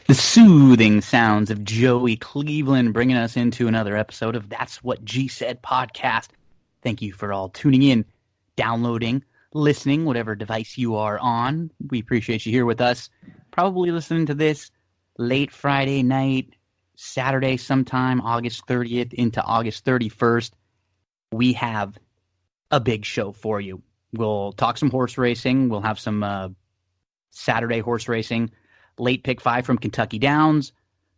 The soothing sounds of Joey Cleveland bringing us into another episode of That's What G Said podcast. Thank you for all tuning in, downloading, listening, whatever device you are on. We appreciate you here with us. Probably listening to this late Friday night, Saturday sometime, August 30th into August 31st. We have a big show for you. We'll talk some horse racing. We'll have some Saturday horse racing. Late pick 5 from Kentucky Downs,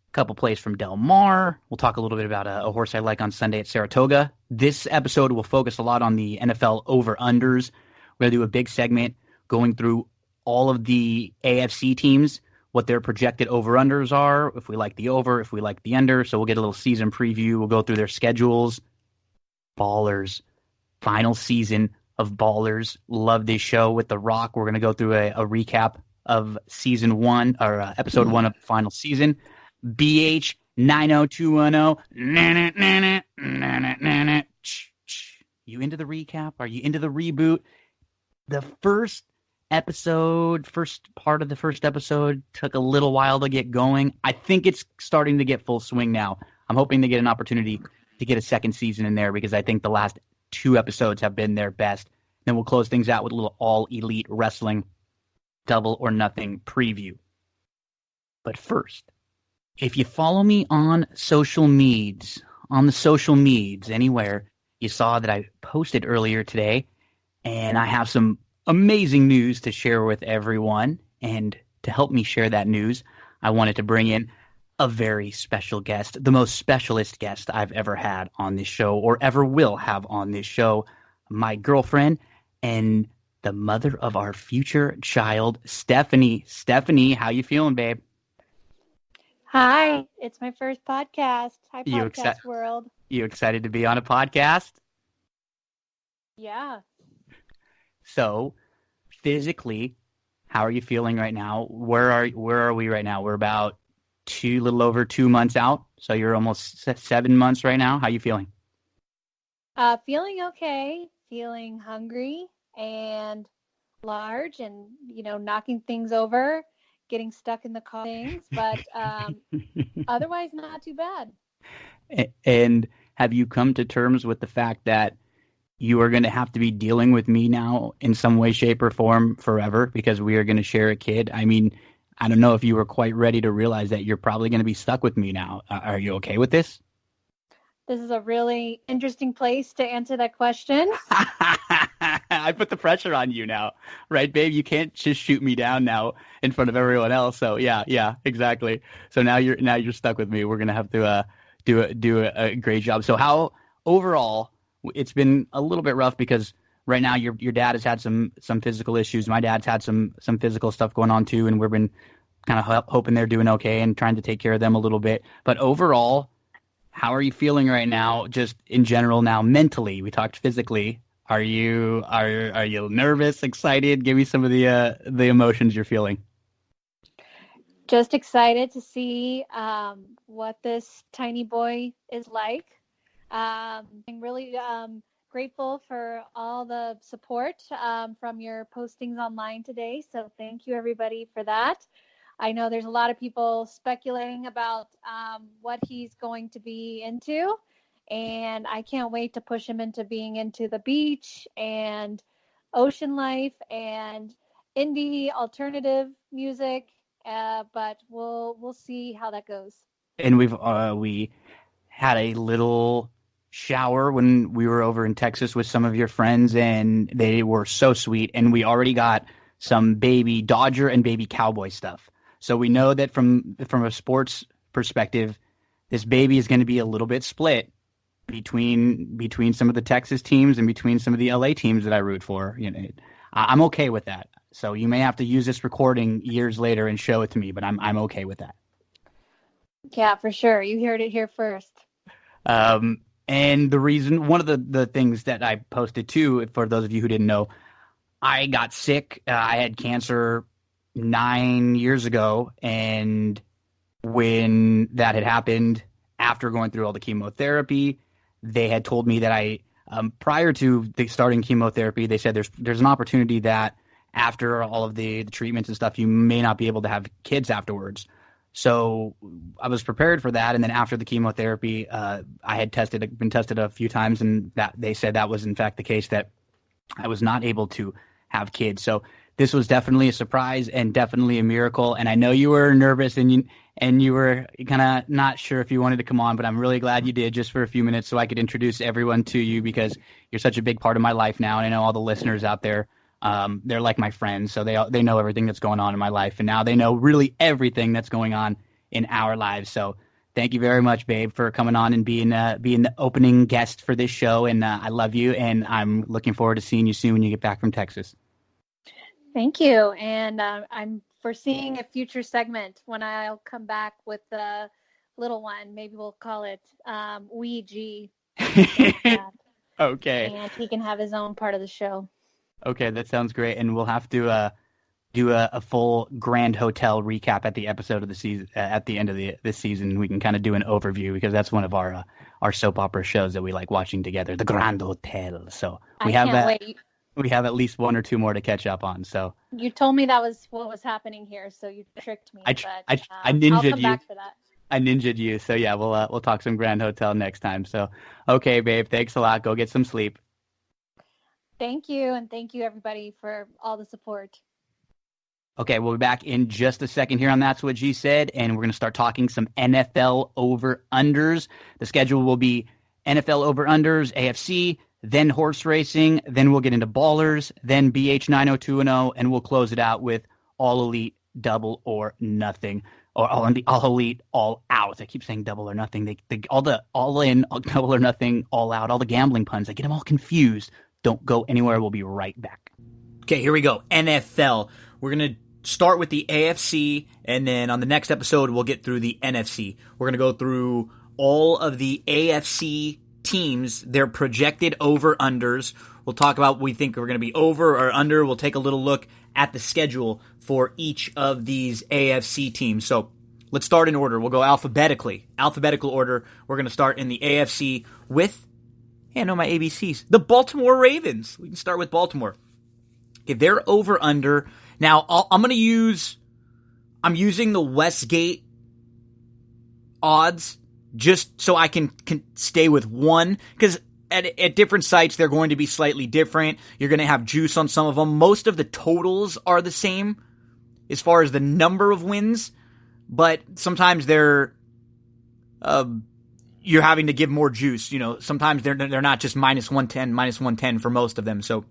a couple plays from Del Mar. We'll talk a little bit about a horse I like on Sunday at Saratoga. This episode will focus a lot on the NFL over-unders. We're going to do a big segment going through all of the AFC teams, what their projected over-unders are, if we like the over, if we like the under. So we'll get a little season preview. We'll go through their schedules. Ballers. Final season of Ballers. Love this show with The Rock. We're going to go through a recap of season 1 or episode 1 of the final season. BH90210. You into the recap? Are you into the reboot? The first part of the first episode took a little while to get going. I think it's starting to get full swing now. I'm hoping to get an opportunity to get a second season in there because I think the last 2 episodes have been their best. Then we'll close things out with a little All Elite Wrestling Double or Nothing preview. But first, if you follow me on the social medias, anywhere, you saw that I posted earlier today, and I have some amazing news to share with everyone. And to help me share that news, I wanted to bring in a very special guest, the most specialist guest I've ever had on this show or ever will have on this show, my girlfriend and the mother of our future child, Stephanie. Stephanie, how you feeling, babe? Hi, it's my first podcast. Hi, podcast world. You excited to be on a podcast? Yeah. So, physically, how are you feeling right now? Where are we right now? We're about little over 2 months out. So you're almost 7 months right now. How you feeling? Feeling okay. Feeling hungry and large and, knocking things over, getting stuck in the car things, but otherwise not too bad. And have you come to terms with the fact that you are going to have to be dealing with me now in some way, shape, or form forever because we are going to share a kid? I mean, I don't know if you were quite ready to realize that you're probably going to be stuck with me now. Are you okay with this? This is a really interesting place to answer that question. I put the pressure on you now, right, babe? You can't just shoot me down now in front of everyone else. So yeah, exactly. So now you're stuck with me. We're gonna have to do a great job. So how overall, it's been a little bit rough because right now your dad has had some physical issues. My dad's had some physical stuff going on too, and we've been kind of hoping they're doing okay and trying to take care of them a little bit. But overall, how are you feeling right now, just in general now mentally? We talked physically. Are you nervous, excited? Give me some of the emotions you're feeling. Just excited to see what this tiny boy is like. I'm really grateful for all the support from your postings online today. So thank you, everybody, for that. I know there's a lot of people speculating about what he's going to be into, and I can't wait to push him into being into the beach and ocean life and indie alternative music. But we'll see how that goes. And we had a little shower when we were over in Texas with some of your friends, and they were so sweet. And we already got some baby Dodger and baby Cowboy stuff. So we know that from a sports perspective, this baby is going to be a little bit split between some of the Texas teams and between some of the LA teams that I root for. I'm okay with that. So you may have to use this recording years later and show it to me, but I'm okay with that. Yeah, for sure. You heard it here first. And the reason, one of the things that I posted too, for those of you who didn't know, I got sick. I had cancer 9 years ago, and when that had happened, after going through all the chemotherapy, they had told me that prior to starting chemotherapy, they said there's an opportunity that after all of the treatments and stuff, you may not be able to have kids afterwards. So I was prepared for that. And then after the chemotherapy, I had been tested a few times, and that they said that was in fact the case, that I was not able to have kids. So this was definitely a surprise and definitely a miracle. And I know you were nervous and you were kind of not sure if you wanted to come on, but I'm really glad you did, just for a few minutes so I could introduce everyone to you, because you're such a big part of my life now. And I know all the listeners out there, they're like my friends. So they know everything that's going on in my life. And now they know really everything that's going on in our lives. So thank you very much, babe, for coming on and being the opening guest for this show. And I love you. And I'm looking forward to seeing you soon when you get back from Texas. Thank you. And I'm foreseeing a future segment when I'll come back with the little one. Maybe we'll call it Wee G. Okay. And he can have his own part of the show. Okay, that sounds great. And we'll have to do a full Grand Hotel recap at the episode of the season, at the end of this season. We can kind of do an overview, because that's one of our soap opera shows that we like watching together, the Grand Hotel. So we have that. Wait. We have at least one or two more to catch up on. So you told me that was what was happening here, so you tricked me. I ninja'd I'll come you. Back for that. I ninja'd you. So yeah, we'll talk some Grand Hotel next time. So okay, babe, thanks a lot. Go get some sleep. Thank you, and thank you everybody for all the support. Okay, we'll be back in just a second here on That's What G Said, and we're going to start talking some NFL over-unders. The schedule will be NFL over-unders, AFC, then horse racing, then we'll get into ballers, then BH90210, and we'll close it out with All Elite, Double or Nothing, or All Elite, All Out. I keep saying double or nothing. All the All In, Double or Nothing, All Out, all the gambling puns, I get them all confused. Don't go anywhere. We'll be right back. Okay, here we go. NFL. We're going to start with the AFC, and then on the next episode, we'll get through the NFC. We're going to go through all of the AFC teams, their projected over-unders. We'll talk about what we think we're going to be over or under. We'll take a little look at the schedule for each of these AFC teams. So let's start in order. We'll go alphabetically. Alphabetical order. We're going to start in the AFC with, I know my ABCs, the Baltimore Ravens. We can start with Baltimore. Okay, they're over-under. Now, I'm using the Westgate odds just so I can stay with one, because at different sites, they're going to be slightly different. You're going to have juice on some of them. Most of the totals are the same as far as the number of wins, but sometimes you're having to give more juice. You know, sometimes they're not just minus 110 for most of them. So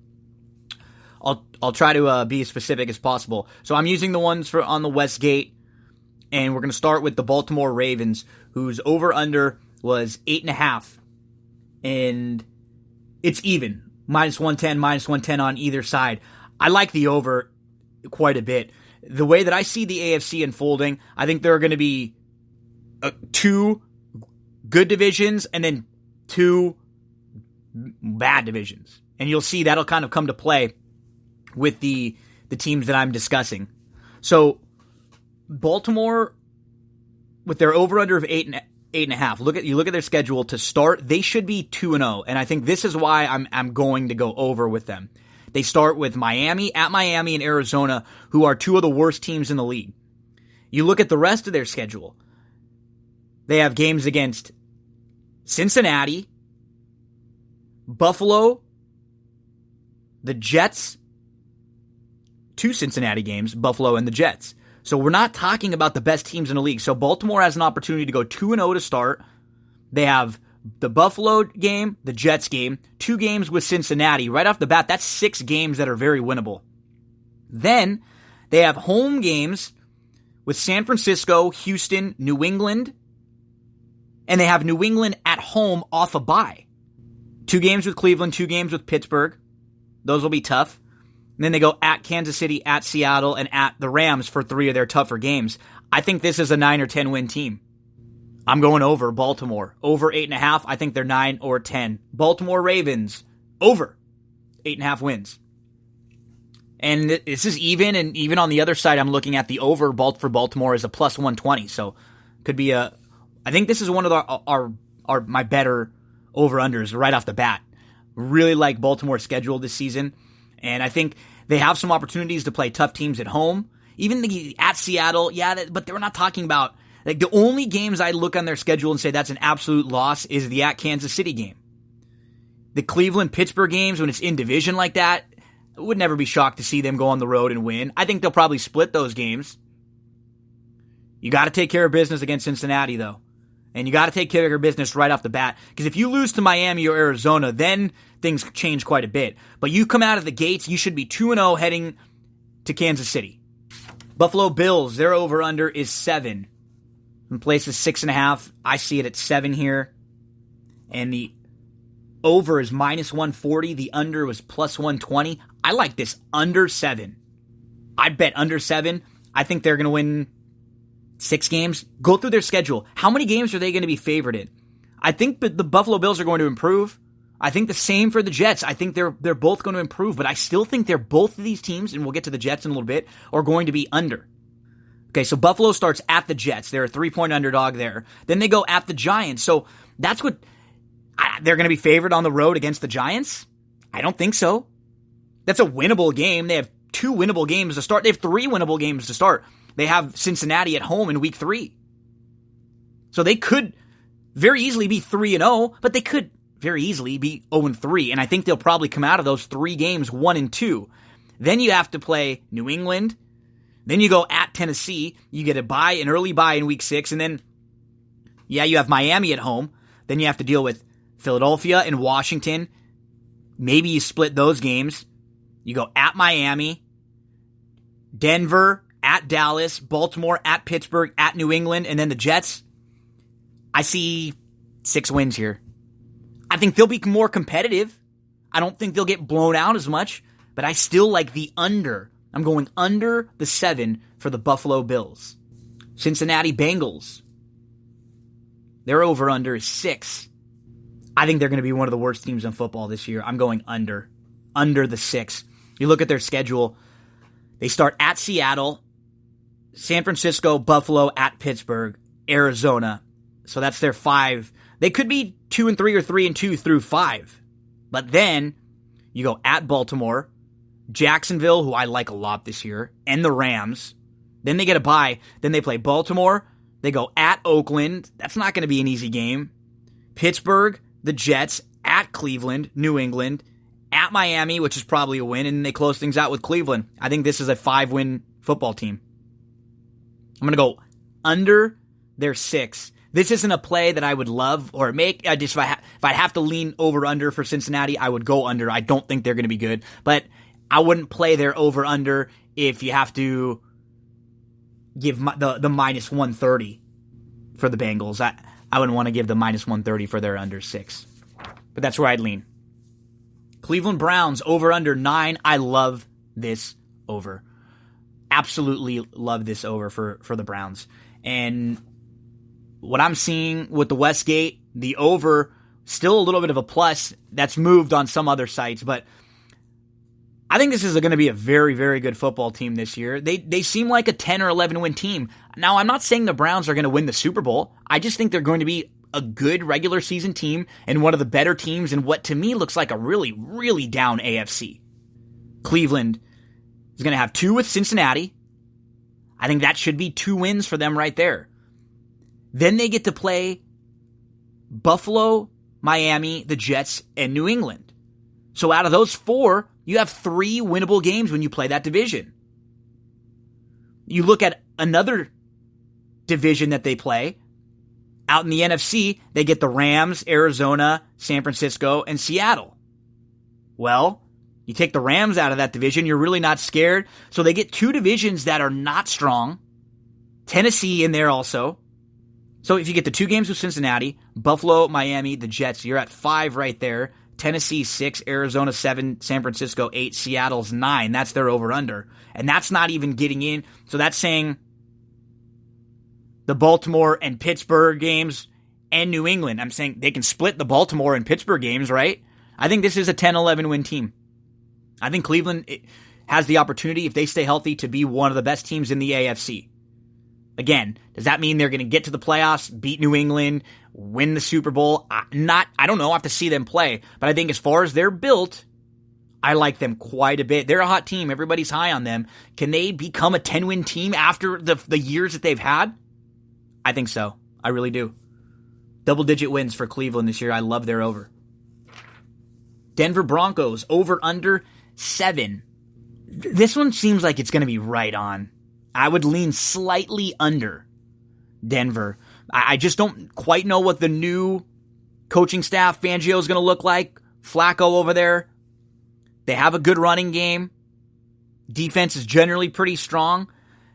I'll try to be as specific as possible. So I'm using the ones on the Westgate, and we're going to start with the Baltimore Ravens, whose over-under was 8.5, and it's even, minus 110 on either side. I like the over quite a bit. The way that I see the AFC unfolding, I think there are going to be two good divisions and then two bad divisions, and you'll see that'll kind of come to play with the teams that I'm discussing. So Baltimore, with their over-under of 8.5, you look at their schedule to start, they should be 2-0, and I think this is why I'm going to go over with them. They start with Miami, and Arizona, who are two of the worst teams in the league. You look at the rest of their schedule, they have games against Cincinnati, Buffalo, the Jets, 2 Cincinnati games, Buffalo and the Jets. So we're not talking about the best teams in the league. So Baltimore has an opportunity to go 2-0 to start. They have the Buffalo game, the Jets game, 2 games with Cincinnati. Right off the bat, that's 6 games that are very winnable. Then they have home games with San Francisco, Houston, New England, and they have New England at home off a bye. 2 games with Cleveland, 2 games with Pittsburgh. Those will be tough. And then they go at Kansas City, at Seattle, and at the Rams for 3 of their tougher games. I think this is a 9 or 10 win team. I'm going over Baltimore. Over 8.5. I think they're 9 or 10. Baltimore Ravens, over 8.5 wins. And this is even, and even on the other side, I'm looking at the over for Baltimore as a plus 120. So could be I think this is one of my better over-unders right off the bat. Really like Baltimore's schedule this season. And I think they have some opportunities to play tough teams at home. Even at Seattle, but they're not talking about, like, the only games I look on their schedule and say that's an absolute loss is the at Kansas City game. The Cleveland-Pittsburgh games, when it's in division like that, I would never be shocked to see them go on the road and win. I think they'll probably split those games. You got to take care of business against Cincinnati, though. And you got to take care of your business right off the bat. Because if you lose to Miami or Arizona, then things change quite a bit. But you come out of the gates, you should be 2-0 heading to Kansas City. Buffalo Bills, their over-under is 7. In place is 6.5. I see it at 7 here. And the over is -140. The under was +120. I like this under 7. I bet under 7. I think they're going to win 6 games. Go through their schedule. How many games are they going to be favored in? I think the Buffalo Bills are going to improve. I think the same for the Jets. I think they're both going to improve, but I still think they're both of these teams, and we'll get to the Jets in a little bit, are going to be under. Okay, so Buffalo starts at the Jets. They're a 3-point underdog there. Then they go at the Giants. So that's what they're going to be favored on the road against the Giants? I don't think so. That's a winnable game. They have 2 winnable games to start. They have 3 winnable games to start. They have Cincinnati at home in week 3. So they could very easily be 3-0, but they could very easily be 0-3. And I think they'll probably come out of those 3 games 1-2. Then you have to play New England. Then you go at Tennessee. You get an early bye in week 6. And then, you have Miami at home. Then you have to deal with Philadelphia and Washington. Maybe you split those games. You go at Miami, Denver, at Dallas, Baltimore, at Pittsburgh, at New England, and then the Jets. I see 6 wins here. I think they'll be more competitive. I don't think they'll get blown out as much, but I still like the under. I'm going under the 7 for the Buffalo Bills. Cincinnati Bengals. Their over-under is 6. I think they're going to be one of the worst teams in football this year. I'm going under the 6. You look at their schedule. They start at Seattle, San Francisco, Buffalo, at Pittsburgh, Arizona. So that's their 5. They could be 2-3 or 3-2 through 5. But then you go at Baltimore, Jacksonville, who I like a lot this year, and the Rams. Then they get a bye. Then they play Baltimore. They go at Oakland. That's not going to be an easy game. Pittsburgh, the Jets, at Cleveland, New England, at Miami, which is probably a win, and then they close things out with Cleveland. I think this is a 5-win football team. I'm going to go under their 6. This isn't a play that I would love or make. If I have to lean over-under for Cincinnati, I would go under. I don't think they're going to be good, but I wouldn't play their over-under if you have to give the -130 for the Bengals. I wouldn't want to give the -130 for their under 6. But that's where I'd lean. Cleveland Browns, over-under 9. I love this over. Absolutely love this over for the Browns. And what I'm seeing with the Westgate, the over, still a little bit of a plus. That's moved on some other sites, but I think this is going to be a very, very good football team this year. They seem like a 10 or 11 win team. Now, I'm not saying the Browns are going to win the Super Bowl. I just think they're going to be a good regular season team and one of the better teams in what to me looks like a really, really down AFC. Cleveland is going to have 2 with Cincinnati. I think that should be 2 wins for them right there. Then they get to play Buffalo, Miami, the Jets, and New England. So out of those 4, you have 3 winnable games when you play that division. You look at another division that they play. Out in the NFC, they get the Rams, Arizona, San Francisco, and Seattle. Well, you take the Rams out of that division, you're really not scared. So they get 2 divisions that are not strong. Tennessee in there also. So if you get the 2 games with Cincinnati, Buffalo, Miami, the Jets, you're at 5 right there. Tennessee 6, Arizona 7, San Francisco 8, Seattle's 9. That's their over-under. And that's not even getting in. So that's saying the Baltimore and Pittsburgh games and New England. I'm saying they can split the Baltimore and Pittsburgh games, right? I think this is a 10-11 win team. I think Cleveland has the opportunity, if they stay healthy, to be one of the best teams in the AFC. Again, does that mean they're going to get to the playoffs, beat New England, win the Super Bowl? I don't know. I have to see them play. But I think as far as they're built, I like them quite a bit. They're a hot team. Everybody's high on them. Can they become a 10-win team after the years that they've had? I think so. I really do. Double-digit wins for Cleveland this year. I love their over. Denver Broncos, over under 7. This one seems like it's going to be right on. I would lean slightly under Denver. I just don't quite know what the new coaching staff, Fangio, is going to look like. Flacco over there. They have a good running game. Defense is generally pretty strong.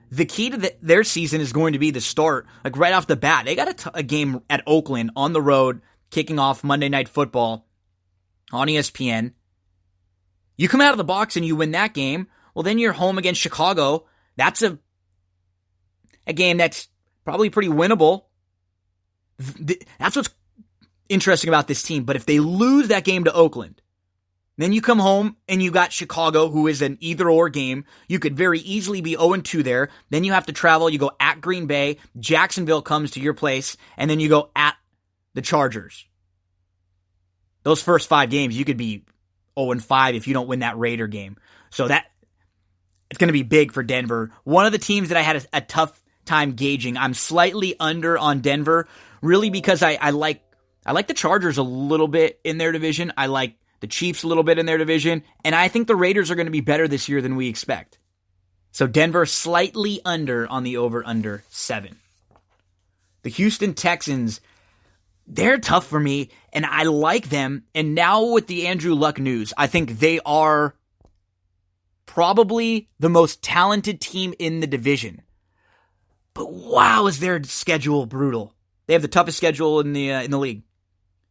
The key to their season is going to be the start. Like right off the bat, they got a game at Oakland on the road, kicking off Monday Night Football on ESPN. You come out of the box and you win that game, well, then you're home against Chicago. That's a game that's probably pretty winnable. That's what's interesting about this team. But if they lose that game to Oakland, then you come home and you got Chicago, who is an either-or game. You could very easily be 0-2 there. Then you have to travel. You go at Green Bay. Jacksonville comes to your place. And then you go at the Chargers. Those first 5 games, you could be 0-5 if you don't win that Raider game. So it's going to be big for Denver. One of the teams that I had a tough time gauging, I'm slightly under on Denver, really because I like the Chargers a little bit in their division. I like the Chiefs a little bit in their division, and I think the Raiders are going to be better this year than we expect. So Denver slightly under on the over-under 7. The Houston Texans, they're tough for me, and I like them. And now with the Andrew Luck news, I think they are probably the most talented team in the division. But wow, is their schedule brutal. They have the toughest schedule in the league.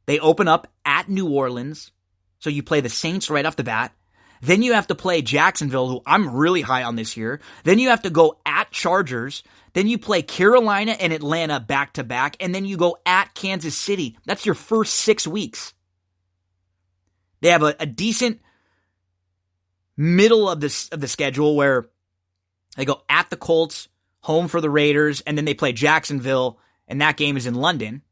They open up at New Orleans, so you play the Saints right off the bat. Then you have to play Jacksonville, who I'm really high on this year. Then you have to go at Chargers. Then you play Carolina and Atlanta back-to-back. And then you go at Kansas City. That's your first 6 weeks. They have a decent middle of the schedule where they go at the Colts, home for the Raiders, and then they play Jacksonville, and that game is in London.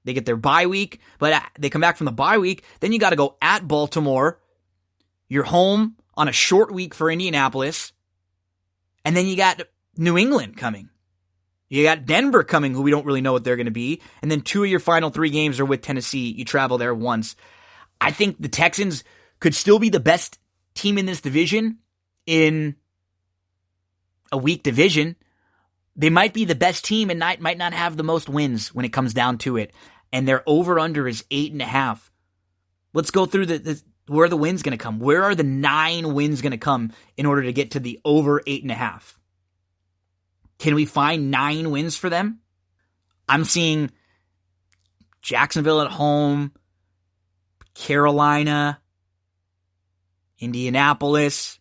They get their bye week, but they come back from the bye week. Then you got to go at Baltimore. You're home on a short week for Indianapolis. And then you got New England coming. You got Denver coming, who we don't really know what they're going to be. And then 2 of your final 3 games are with Tennessee. You travel there once. I think the Texans could still be the best team in this division in a weak division. They might be the best team and might not have the most wins when it comes down to it. And their over-under is 8.5. Let's go through where are the wins going to come? Where are the 9 wins going to come in order to get to the over 8.5? Can we find 9 wins for them? I'm seeing Jacksonville at home, Carolina, Indianapolis,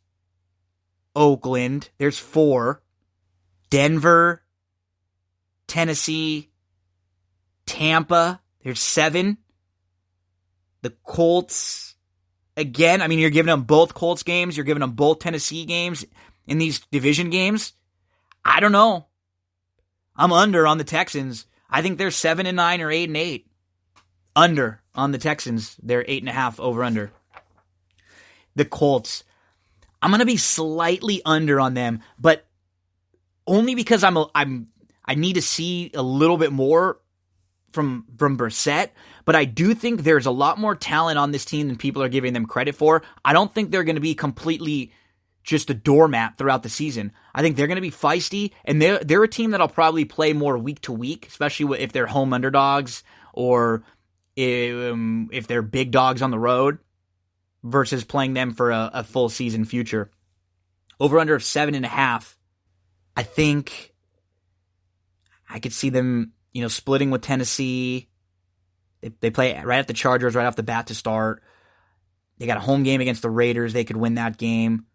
Oakland. There's 4. Denver, Tennessee, Tampa. There's 7. The Colts, again, I mean, you're giving them both Colts games. You're giving them both Tennessee games in these division games. I don't know. I'm under on the Texans. I think they're 7-9 or 8-8. Under on the Texans. They're 8.5 over under. The Colts, I'm going to be slightly under on them, but only because I need to see a little bit more from Brissett, but I do think there's a lot more talent on this team than people are giving them credit for. I don't think they're going to be completely just a doormat throughout the season. I think they're going to be feisty, and they're a team that'll probably play more week to week, especially if they're home underdogs or if they're big dogs on the road versus playing them for a full season future. Over under of 7.5. I think I could see them, splitting with Tennessee. They play right at the Chargers right off the bat to start. They got a home game against the Raiders. They could win that game.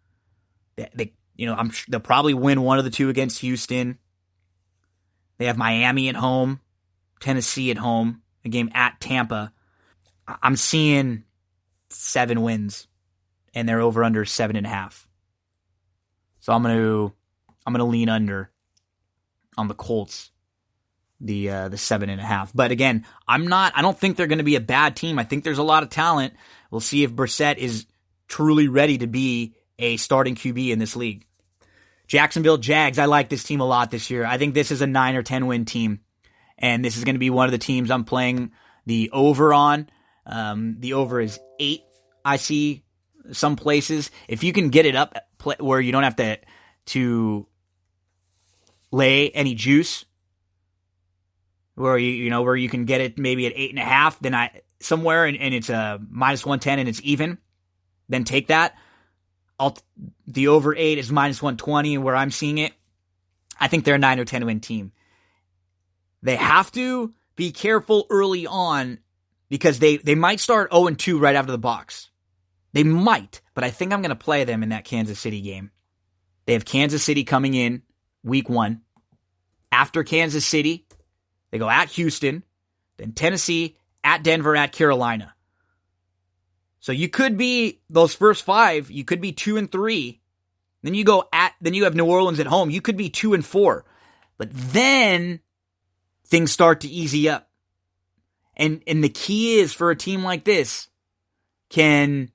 They'll probably win one of the 2 against Houston. They have Miami at home, Tennessee at home, a game at Tampa. I'm seeing 7 wins, and they're over under 7.5. So I'm gonna lean under on the Colts, the 7.5. But again, I don't think they're going to be a bad team. I think there's a lot of talent. We'll see if Brissett is truly ready to be a starting QB in this league. Jacksonville Jags, I like this team a lot this year. I think this is a 9 or 10 win team. And this is going to be one of the teams I'm playing the over on. The over is 8, I see some places. If you can get it up where you don't have to lay any juice, where where you can get it maybe at 8.5, then somewhere and it's a -110 and it's even, then take that. The over 8 is -120 where I'm seeing it. I think they're a 9 or 10 win team. They have to be careful early on because they might start 0-2 right after the box. They might, but I think I'm going to play them in that Kansas City game. They have Kansas City coming in week 1. After Kansas City, they go at Houston, then Tennessee, at Denver, at Carolina. So you could be, those first 5, you could be 2-3. Then you have New Orleans at home. You could be 2-4. But then things start to easy up. And the key is for a team like this, can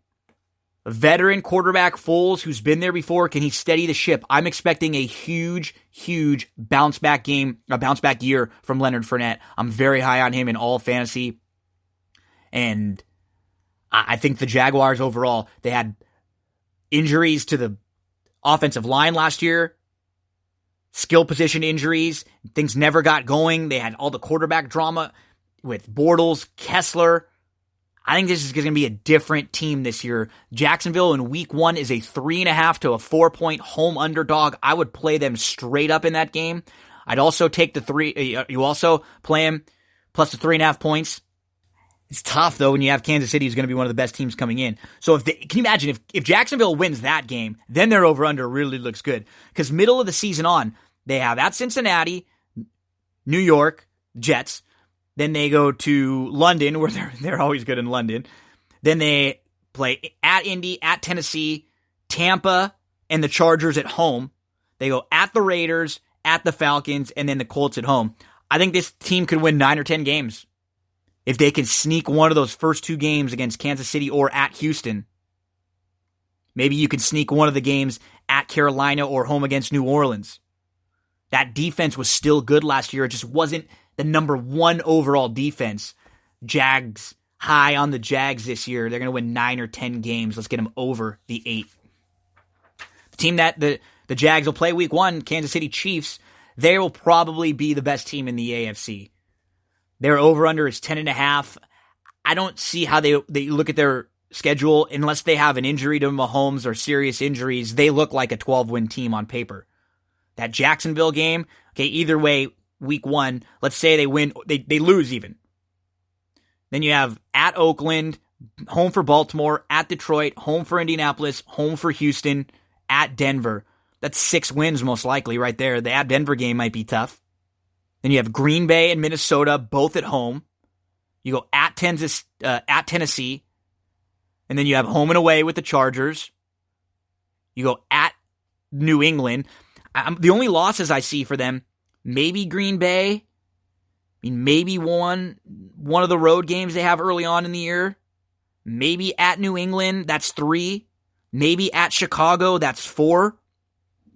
a veteran quarterback Foles, who's been there before, can he steady the ship? I'm expecting a huge, huge bounce back year from Leonard Fournette. I'm very high on him in all fantasy. And I think the Jaguars overall, they had injuries to the offensive line last year, skill position injuries, things never got going. They had all the quarterback drama with Bortles, Kessler. I think this is going to be a different team this year. Jacksonville in week 1 is a 3.5 to a 4-point home underdog. I would play them straight up in that game. I'd also take the 3. You also play them plus the 3.5 points. It's tough though when you have Kansas City, who's going to be one of the best teams coming in. So can you imagine if Jacksonville wins that game, then their over under really looks good. Because middle of the season on, they have at Cincinnati, New York, Jets. Then they go to London, where they're always good in London. Then they play at Indy, at Tennessee, Tampa, and the Chargers at home. They go at the Raiders, at the Falcons, and then the Colts at home. I think this team could win 9 or 10 games if they can sneak one of those first 2 games against Kansas City or at Houston. Maybe you can sneak one of the games at Carolina or home against New Orleans. That defense was still good last year. It just wasn't the number 1 overall defense. Jags, high on the Jags this year. They're going to win 9 or 10 games. Let's get them over the 8. The team that the Jags will play week 1, Kansas City Chiefs, they will probably be the best team in the AFC. Their over-under is 10.5. I don't see how they look at their schedule unless they have an injury to Mahomes or serious injuries. They look like a 12-win team on paper. That Jacksonville game, okay, either way, week 1, let's say they win, they lose even. Then you have at Oakland, home for Baltimore, at Detroit, home for Indianapolis, home for Houston, at Denver. That's 6 wins most likely right there. The at Denver game might be tough. Then you have Green Bay and Minnesota, both at home. You go at Tennessee. And then you have home and away with the Chargers. You go at New England. The only losses I see for them, maybe Green Bay. Maybe one of the road games they have early on in the year. Maybe at New England, that's 3. Maybe at Chicago, that's 4.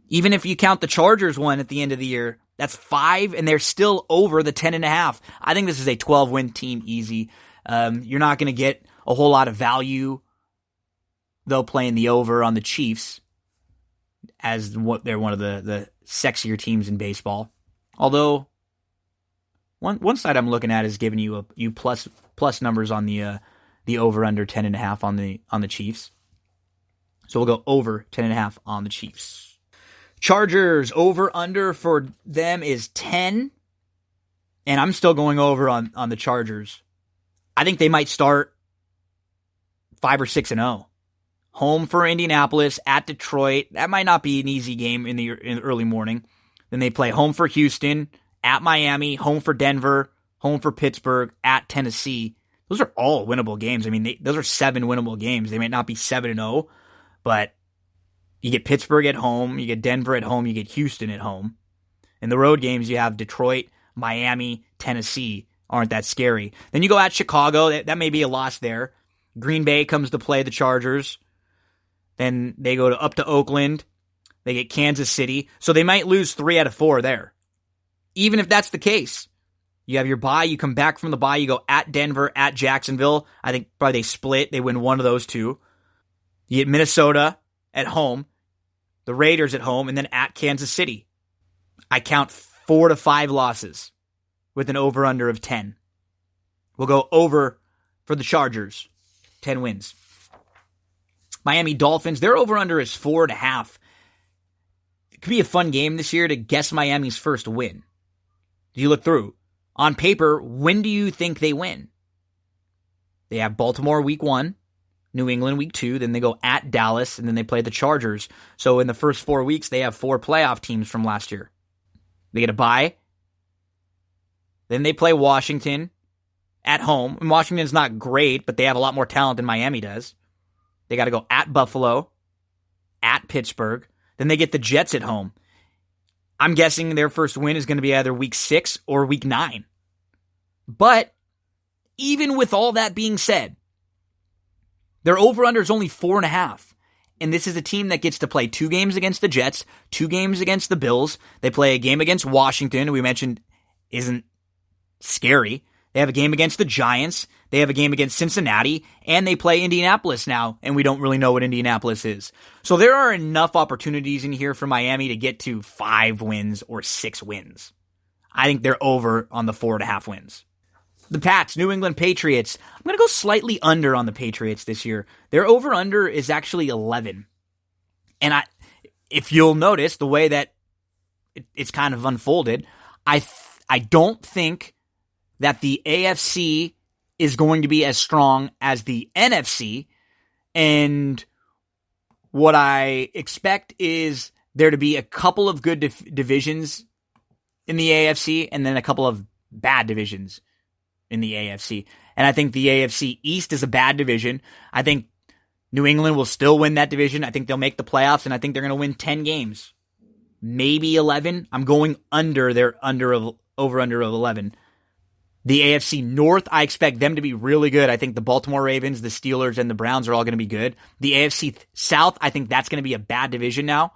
Even if you count the Chargers one at the end of the year, that's 5, and they're still over the 10.5. I think this is a 12-win team easy. You're not going to get a whole lot of value, though, playing the over on the Chiefs, as they're one of the sexier teams in baseball. Although, one side I'm looking at is giving you plus numbers on the over under 10.5 on the Chiefs. So we'll go over 10.5 on the Chiefs. Chargers over under for them is 10, and I'm still going over on the Chargers. I think they might start 5 or 6-0. Home for Indianapolis, at Detroit. That might not be an easy game in the early morning. Then they play home for Houston, at Miami, home for Denver, home for Pittsburgh, at Tennessee. Those are all winnable games. I mean, those are 7 winnable games. They might not be 7-0, but you get Pittsburgh at home, you get Denver at home, you get Houston at home. In the road games, you have Detroit, Miami, Tennessee. Aren't that scary? Then you go at Chicago. That may be a loss there. Green Bay comes to play the Chargers. Then they go up to Oakland. They get Kansas City. So they might lose 3 out of 4 there. Even if that's the case, you have your bye. You come back from the bye. You go at Denver, at Jacksonville. I think probably they split. They win one of those two. You get Minnesota at home, the Raiders at home, and then at Kansas City. I count 4 to 5 losses with an over-under of 10. We'll go over for the Chargers, 10 wins. Miami Dolphins, their over-under is 4.5. It could be a fun game this year to guess Miami's first win. You look through. On paper, when do you think they win? They have Baltimore week 1, New England week 2, then they go at Dallas, and then they play the Chargers. So in the first 4 weeks, they have 4 playoff teams from last year. They get a bye. Then they play Washington at home. And Washington's not great, but they have a lot more talent than Miami does. They got to go at Buffalo, at Pittsburgh. Then they get the Jets at home. I'm guessing their first win is going to be either week 6 or week 9. But even with all that being said, their over-under is only 4.5. And this is a team that gets to play 2 games against the Jets, 2 games against the Bills. They play a game against Washington, who we mentioned isn't scary. They have a game against the Giants. They have a game against Cincinnati. And they play Indianapolis now, and we don't really know what Indianapolis is. So there are enough opportunities in here for Miami to get to 5 wins or 6 wins. I think they're over on the 4.5 wins. The Pats, New England Patriots. I'm going to go slightly under on the Patriots this year. Their over-under is actually 11. And if you'll notice the way that it's kind of unfolded, I don't think that the AFC is going to be as strong as the NFC. And what I expect is there to be a couple of good divisions in the AFC and then a couple of bad divisions in the AFC. And I think the AFC East is a bad division. I think New England will still win that division. I think they'll make the playoffs, and I think they're going to win 10 games. Maybe 11. I'm going under their over-under of 11. The AFC North, I expect them to be really good. I think the Baltimore Ravens, the Steelers, and the Browns are all going to be good. The AFC South, I think that's going to be a bad division now.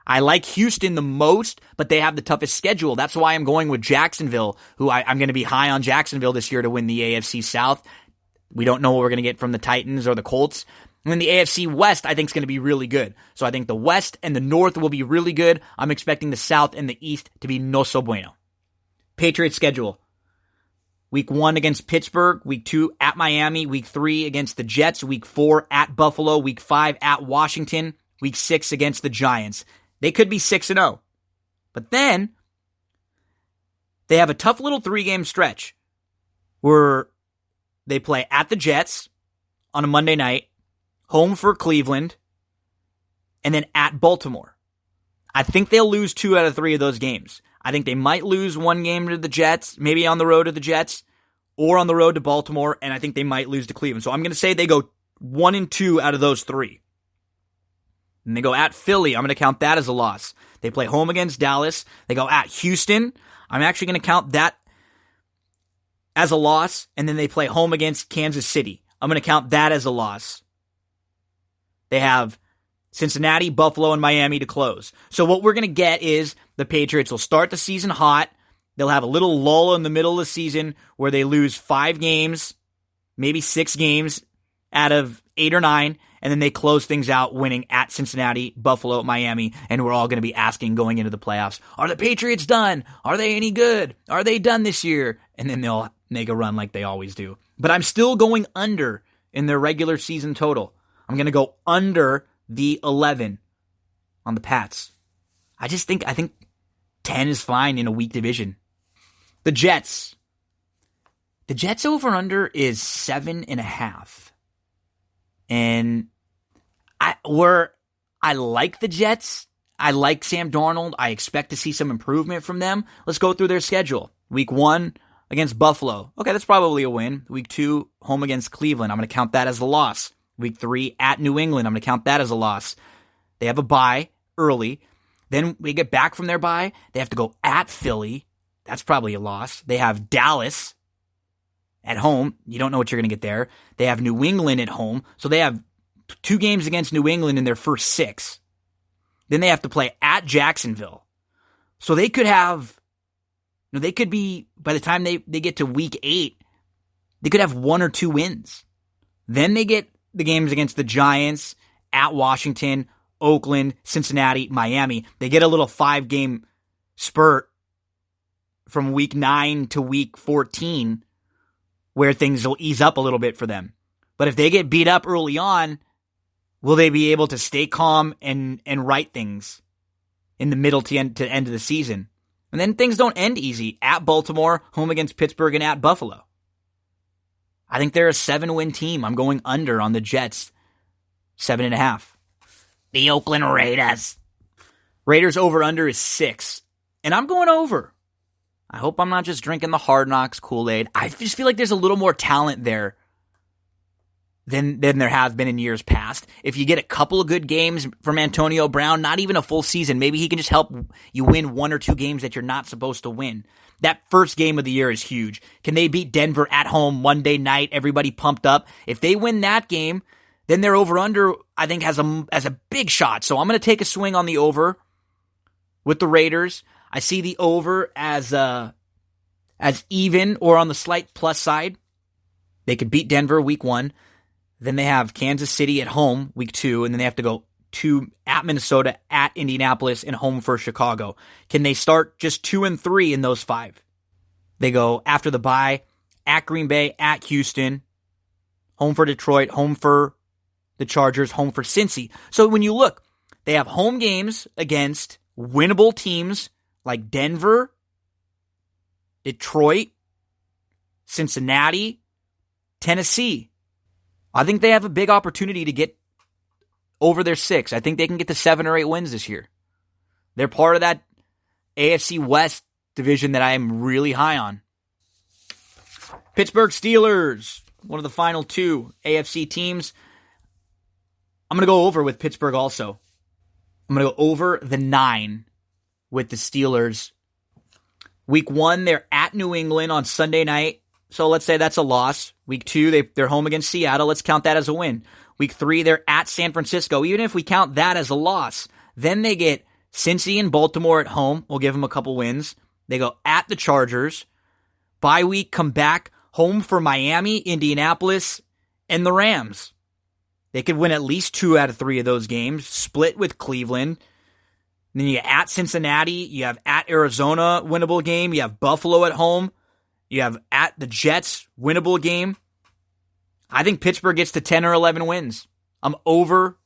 I like Houston the most, but they have the toughest schedule. That's why I'm going with Jacksonville, who I'm going to be high on Jacksonville this year to win the AFC South. We don't know what we're going to get from the Titans or the Colts. And then the AFC West, I think, is going to be really good. So I think the West and the North will be really good. I'm expecting the South and the East to be no so bueno. Patriots schedule. Week 1 against Pittsburgh, week 2 at Miami, week 3 against the Jets, week 4 at Buffalo, week 5 at Washington, week 6 against the Giants. They could be 6-0. But then they have a tough little 3-game stretch where they play at the Jets on a Monday night, home for Cleveland, and then at Baltimore. I think they'll lose 2 out of 3 of those games. I think they might lose 1 game to the Jets, maybe on the road to the Jets, or on the road to Baltimore, and I think they might lose to Cleveland. So I'm going to say they go 1-2 out of those 3. And they go at Philly. I'm going to count that as a loss. They play home against Dallas. They go at Houston. I'm actually going to count that as a loss. And then they play home against Kansas City. I'm going to count that as a loss. They have Cincinnati, Buffalo, and Miami to close. So what we're going to get is the Patriots will start the season hot. They'll have a little lull in the middle of the season where they lose 5 games, maybe 6 games out of 8 or 9, and then they close things out winning at Cincinnati, Buffalo, Miami, and we're all going to be asking going into the playoffs, are the Patriots done? Are they any good? Are they done this year? And then they'll make a run like they always do. But I'm still going under in their regular season total. I'm going to go under the 11 on the Pats. I think 10 is fine in a weak division. The Jets. The Jets over-under is 7.5. And I like the Jets. I like Sam Darnold. I expect to see some improvement from them. Let's go through their schedule. Week 1 against Buffalo. Okay, that's probably a win. Week 2, home against Cleveland. I'm going to count that as a loss. Week 3 at New England. I'm going to count that as a loss. They have a bye early. Then we get back from their bye. They have to go at Philly. That's probably a loss. They have Dallas at home. You don't know what you're going to get there. They have New England at home. So they have 2 games against New England in their first 6. Then they have to play at Jacksonville. So they could have, they could be, by the time they get to week 8, they could have 1 or 2 wins. Then they get the games against the Giants, at Washington, Oakland, Cincinnati, Miami. They get a little 5-game spurt from week 9 to week 14 where things will ease up a little bit for them. But if they get beat up early on, will they be able to stay calm and right things in the middle to end of the season? And then things don't end easy. At Baltimore, home against Pittsburgh, and at Buffalo. I think they're a 7-win team. I'm going under on the Jets. 7.5. The Oakland Raiders. Raiders over-under is 6. And I'm going over. I hope I'm not just drinking the Hard Knocks Kool-Aid. I just feel like there's a little more talent there than there has been in years past. If you get a couple of good games from Antonio Brown, not even a full season, maybe he can just help you win 1 or 2 games that you're not supposed to win. That first game of the year is huge. Can they beat Denver at home Monday night? Everybody pumped up. If they win that game, then their over-under, I think, has a big shot. So I'm going to take a swing on the over with the Raiders. I see the over as even or on the slight plus side. They could beat Denver week 1. Then they have Kansas City at home week 2, and then they have to go at Minnesota, at Indianapolis, and home for Chicago. Can they start just 2-3 in those 5? They go after the bye at Green Bay, at Houston, home for Detroit, home for the Chargers, home for Cincy. So when you look, they have home games against winnable teams like Denver, Detroit, Cincinnati, Tennessee. I think they have a big opportunity to get over their 6. I think they can get to 7 or 8 wins this year. They're part of that AFC West division that I am really high on. Pittsburgh Steelers, one of the final 2 AFC teams. I'm going to go over with Pittsburgh also. I'm going to go over the 9 with the Steelers. Week 1, they're at New England on Sunday night. So let's say that's a loss. Week 2, they're home against Seattle. Let's count that as a win. Week 3, they're at San Francisco. Even if we count that as a loss, then they get Cincy and Baltimore at home. We'll give them a couple wins. They go at the Chargers. Bye week, come back home for Miami, Indianapolis, and the Rams. They could win at least 2 out of 3 of those games. Split with Cleveland. Then you at Cincinnati. You have at Arizona, winnable game. You have Buffalo at home. You have at the Jets, winnable game. I think Pittsburgh gets to 10 or 11 wins. I'm over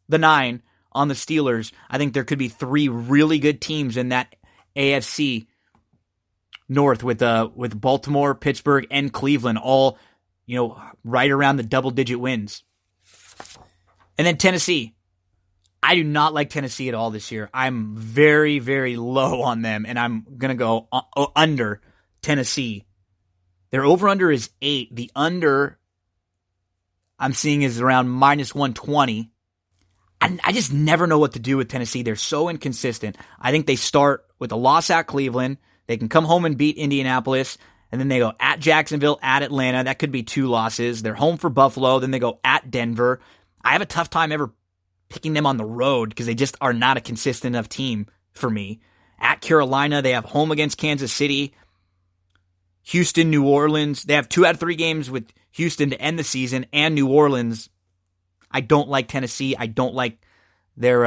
the 9 on the Steelers. I think there could be 3 really good teams in that AFC North with Baltimore, Pittsburgh, and Cleveland all, right around the double-digit wins. And then Tennessee. I do not like Tennessee at all this year. I'm very, very low on them, and I'm going to go under Tennessee. Their over-under is 8. The under I'm seeing is around minus 120. I just never know what to do with Tennessee. They're so inconsistent. I think they start with a loss at Cleveland. They can come home and beat Indianapolis. And then they go at Jacksonville, at Atlanta. That could be 2 losses. They're home for Buffalo. Then they go at Denver. I have a tough time ever picking them on the road because they just are not a consistent enough team for me. At Carolina, they have home against Kansas City. Houston, New Orleans. They have 2 out of 3 games with Houston to end the season and New Orleans. I don't like Tennessee. I don't like their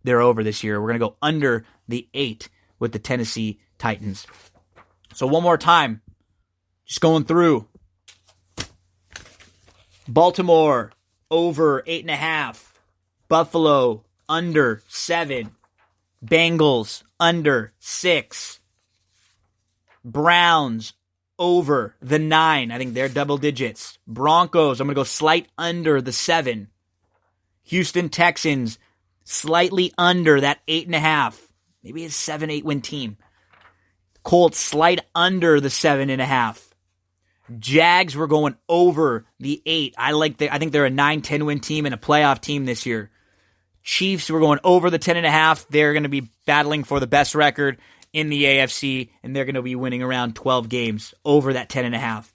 over this year. We're going to go under the 8 with the Tennessee Titans. So one more time, just going through. Baltimore, over 8.5. Buffalo, under 7. Bengals, under 6. Browns, over the 9. I think they're double digits. Broncos, I'm going to go slight under the 7. Houston Texans, slightly under that 8.5. Maybe a 7-8 win team. Colts, slight under the 7.5. Jags, we're going over the 8. I think they're a 9-10 win team and a playoff team this year. Chiefs, we're going over the 10.5. They're going to be battling for the best record in the AFC, and they're going to be winning around 12 games over that 10.5.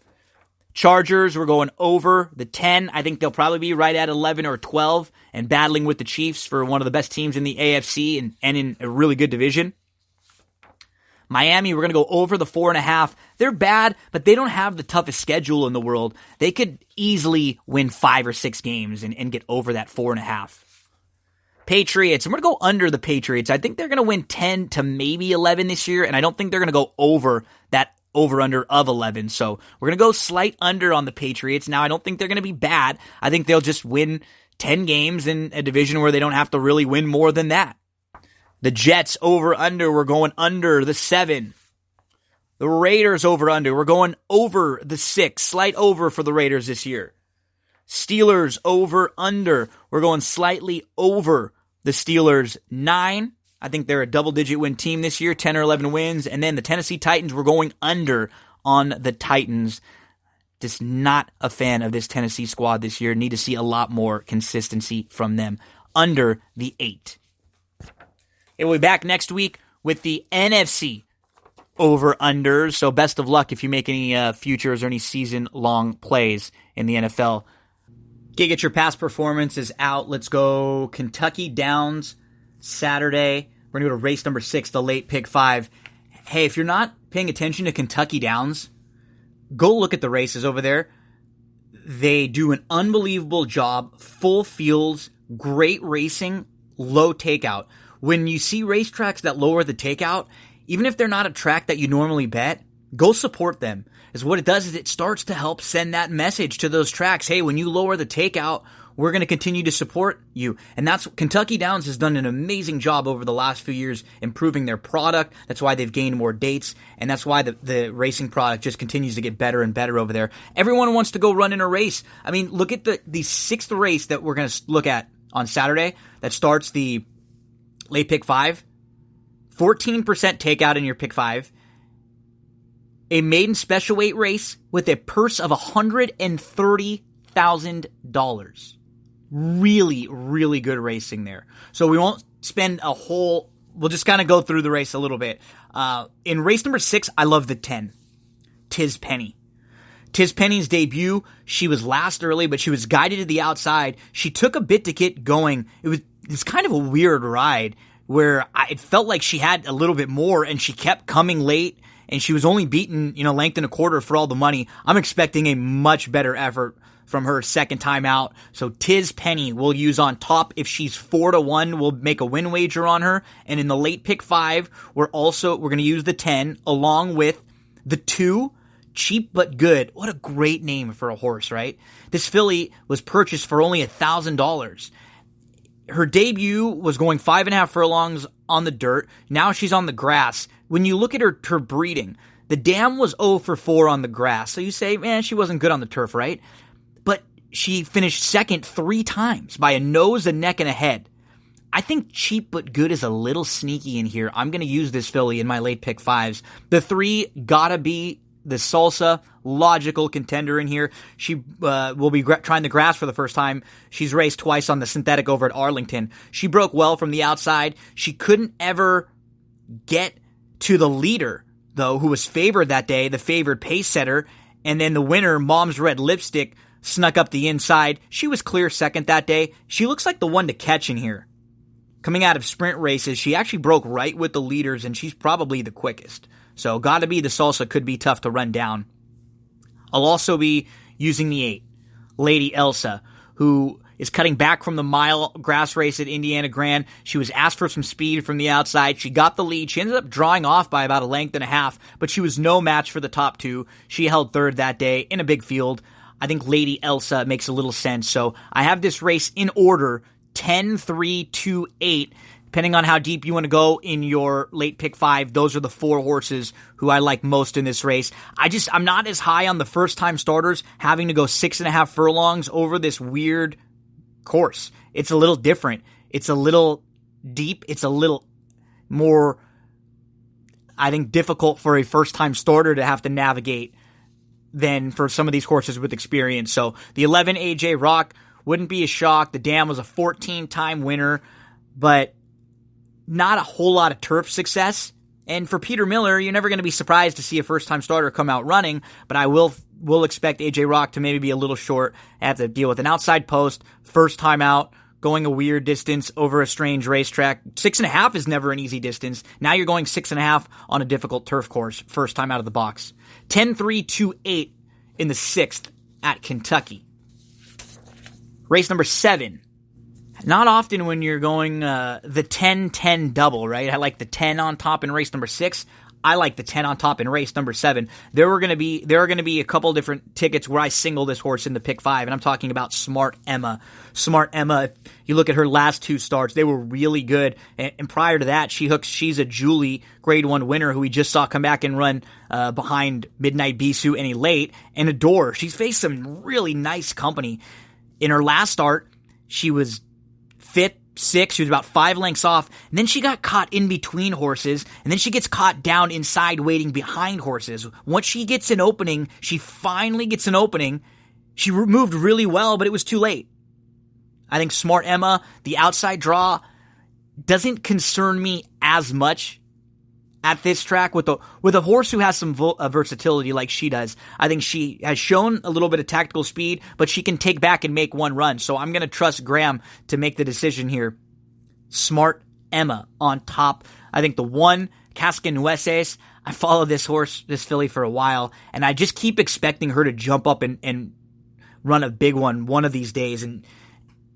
Chargers, we're going over the 10. I think they'll probably be right at 11 or 12 and battling with the Chiefs for one of the best teams in the AFC and in a really good division. Miami, we're going to go over the 4.5. They're bad, but they don't have the toughest schedule in the world. They could easily win 5 or 6 games and get over that 4.5. Patriots, I'm going to go under the Patriots. I think they're going to win 10 to maybe 11 this year, and I don't think they're going to go over that over-under of 11. So we're going to go slight under on the Patriots. Now, I don't think they're going to be bad. I think they'll just win 10 games in a division where they don't have to really win more than that. The Jets over-under, we're going under the 7. The Raiders over-under, we're going over the 6. Slight over for the Raiders this year. Steelers over-under, we're going slightly over the Steelers 9. I think they're a double-digit win team this year, 10 or 11 wins. And then the Tennessee Titans, we're going under on the Titans. Just not a fan of this Tennessee squad this year. Need to see a lot more consistency from them. Under the 8. And we'll be back next week with the NFC over-unders. So best of luck if you make any futures or any season-long plays in the NFL. Get your past performances out. Let's go Kentucky Downs Saturday. We're going to go to race number 6, the late pick 5. Hey, if you're not paying attention to Kentucky Downs, go look at the races over there. They do an unbelievable job. Full fields, great racing, low takeout. When you see racetracks that lower the takeout, even if they're not a track that you normally bet, go support them. Because what it does is it starts to help send that message to those tracks. Hey, when you lower the takeout, we're going to continue to support you. And that's Kentucky Downs has done an amazing job over the last few years improving their product. That's why they've gained more dates. And that's why the racing product just continues to get better and better over there. Everyone wants to go run in a race. I mean, look at the 6th race that we're going to look at on Saturday that starts the late pick 5, 14% takeout in your pick 5, a maiden special weight race with a purse of $130,000. Really, really good racing there. So we won't spend we'll just kind of go through the race a little bit. In race number 6, I love the 10, Tiz Penny. Tiz Penny's debut, she was last early, but she was guided to the outside. She took a bit to get going. It's kind of a weird ride where it felt like she had a little bit more and she kept coming late and she was only beaten, length and a quarter for all the money. I'm expecting a much better effort from her second time out. So Tiz Penny we'll use on top. If she's 4-1, we'll make a win wager on her. And in the late pick 5, we're going to use the 10 along with the 2, Cheap But Good. What a great name for a horse, right? This filly was purchased for only $1,000. Her debut was going 5.5 furlongs on the dirt. Now she's on the grass. When you look at her breeding, the dam was 0 for 4 on the grass. So you say, man, she wasn't good on the turf, right? But she finished second 3 times by a nose, a neck, and a head. I think Cheap But Good is a little sneaky in here. I'm going to use this filly in my late pick 5s. The 3, Gotta Be the Salsa, logical contender in here. She will be trying the grass for the first time. She's raced twice on the synthetic over at Arlington. She broke well from the outside. She couldn't ever get to the leader, though, who was favored that day, the favored pace setter. And then the winner, Mom's Red Lipstick, snuck up the inside. She was clear second that day. She looks like the one to catch in here. Coming out of sprint races, she actually broke right with the leaders, and she's probably the quickest. So Gotta Be the Salsa could be tough to run down. I'll also be using the 8, Lady Elsa, who is cutting back from the mile grass race at Indiana Grand. She was asked for some speed from the outside. She got the lead. She ended up drawing off by about 1.5 lengths, but she was no match for the top 2. She held third that day in a big field. I think Lady Elsa makes a little sense. So I have this race in order, 10, 3, 2, 8. Depending on how deep you want to go in your late pick 5, those are the 4 horses who I like most in this race. I'm not as high on the first-time starters having to go 6.5 furlongs over this weird course. It's a little different. It's a little deep. It's a little more, I think, difficult for a first-time starter to have to navigate than for some of these horses with experience. So the 11 AJ Rock wouldn't be a shock. The Dam was a 14-time winner, but not a whole lot of turf success And for Peter Miller, you're never going to be surprised to see a first-time starter come out running, but I will expect AJ Rock to maybe be a little short, have to deal with an outside post, first time out, going a weird distance over a strange racetrack. 6.5 is never an easy distance. Now you're going 6.5 on a difficult turf course, first time out of the box. 10-3-2-8 in the 6th at Kentucky. Race number 7. Not often when you're going the 10-10 double, right? I like the 10 on top in race number 6. I like the 10 on top in race number 7. There are going to be a couple different tickets where I single this horse in the pick 5, and I'm talking about Smart Emma. Smart Emma, if you look at her last 2 starts, they were really good. And prior to that, she's a Julie Grade 1 winner who we just saw come back and run behind Midnight Bisou and Elate and Adore. She's faced some really nice company. In her last start, she was 5th, 6th, she was about 5 lengths off, and then she got caught in between horses, and then she gets caught down inside waiting behind horses. Once she gets an opening, she finally gets an opening. She moved really well, but it was too late. I think Smart Emma, the outside draw, doesn't concern me as much at this track with a horse who has some versatility like she does. I think she has shown a little bit of tactical speed, but she can take back and make one run. So I'm going to trust Graham to make the decision here. Smart Emma on top. I think the 1, Cascanueces. I follow this filly for a while, and I just keep expecting her to jump up and run a big one of these days. And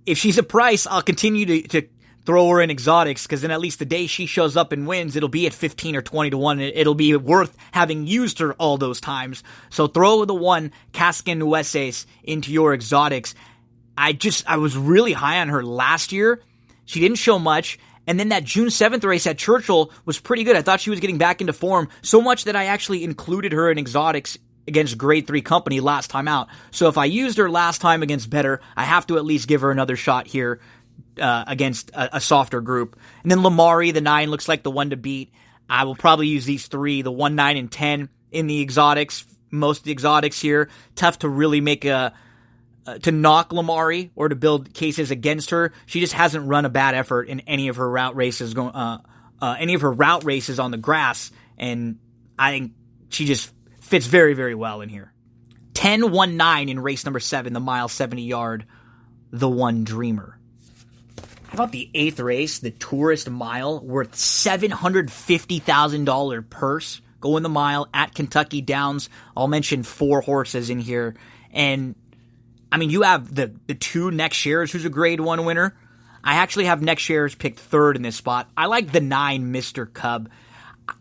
if she's a price, I'll continue to throw her in exotics, because then at least the day she shows up and wins, it'll be at 15 or 20 to 1. It'll be worth having used her all those times. So throw the 1, Cascanueces, into your exotics. I was really high on her last year. She didn't show much. And then that June 7th race at Churchill was pretty good. I thought she was getting back into form, so much that I actually included her in exotics against Grade 3 company last time out. So if I used her last time against better, I have to at least give her another shot here against a softer group. And then Lamari, the 9, looks like the one to beat. I will probably use these 3, the 1, 9, and 10 in the exotics. Most of the exotics here, tough to really make to knock Lamari or to build cases against her. She just hasn't run a bad effort in any of her route races on the grass, and I think she just fits very, very well in here. 10-1-9 in race number 7, the mile 70-yard, the 1 Dreamer. How about the 8th race, the Tourist Mile, worth $750,000 purse, going the mile at Kentucky Downs. I'll mention 4 horses in here. And, I mean, you have the 2 Next Shares, who's a Grade 1 winner. I actually have Next Shares picked 3rd in this spot. I like the 9, Mr. Cub.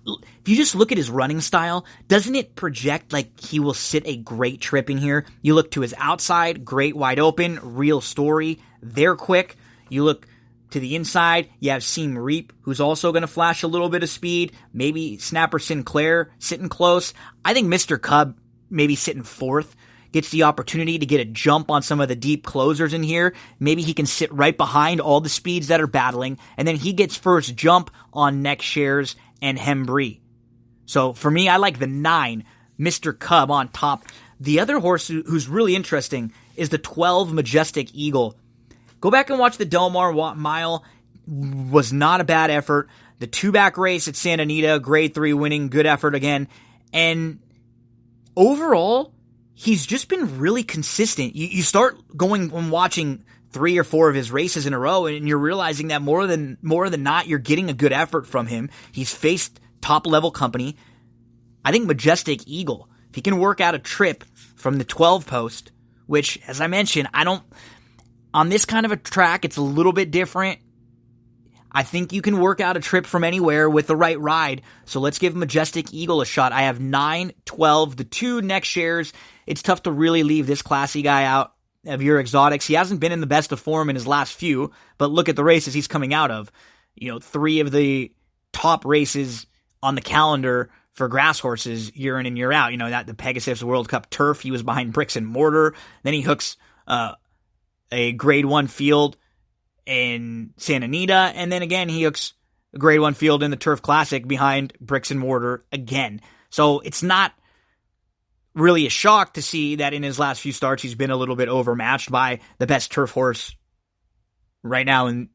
If you just look at his running style, doesn't it project like he will sit a great trip in here? You look to his outside, great wide open, real story. They're quick. You look to the inside, you have Seam Reap, who's also going to flash a little bit of speed. Maybe Snapper Sinclair sitting close. I think Mr. Cub maybe sitting 4th. Gets the opportunity to get a jump on some of the deep closers in here. Maybe he can sit right behind all the speeds that are battling, and then he gets first jump on Next Shares and Hembry. So for me, I like the 9, Mr. Cub on top. The other horse who's really interesting is the 12, Majestic Eagle. Go back and watch the Del Mar Mile. Was not a bad effort. The 2-back race at Santa Anita, Grade 3 winning, good effort again. And overall, he's just been really consistent. You start going and watching 3 or 4 of his races in a row, and you're realizing that more than not, you're getting a good effort from him. He's faced top-level company. I think Majestic Eagle, if he can work out a trip from the 12 post, which, as I mentioned, on this kind of a track, it's a little bit different. I think you can work out a trip from anywhere with the right ride. So let's give Majestic Eagle a shot. I have 9, 12, the 2 Next Shares. It's tough to really leave this classy guy out of your exotics. He hasn't been in the best of form in his last few, but look at the races he's coming out of. 3 of the top races on the calendar for grass horses year in and year out. That the Pegasus World Cup Turf, he was behind Bricks and Mortar. Then he hooks a Grade 1 field in Santa Anita, and then again he hooks a Grade 1 field in the Turf Classic behind Bricks and Mortar again. So it's not really a shock to see that in his last few starts he's been a little bit overmatched by the best turf horse right now in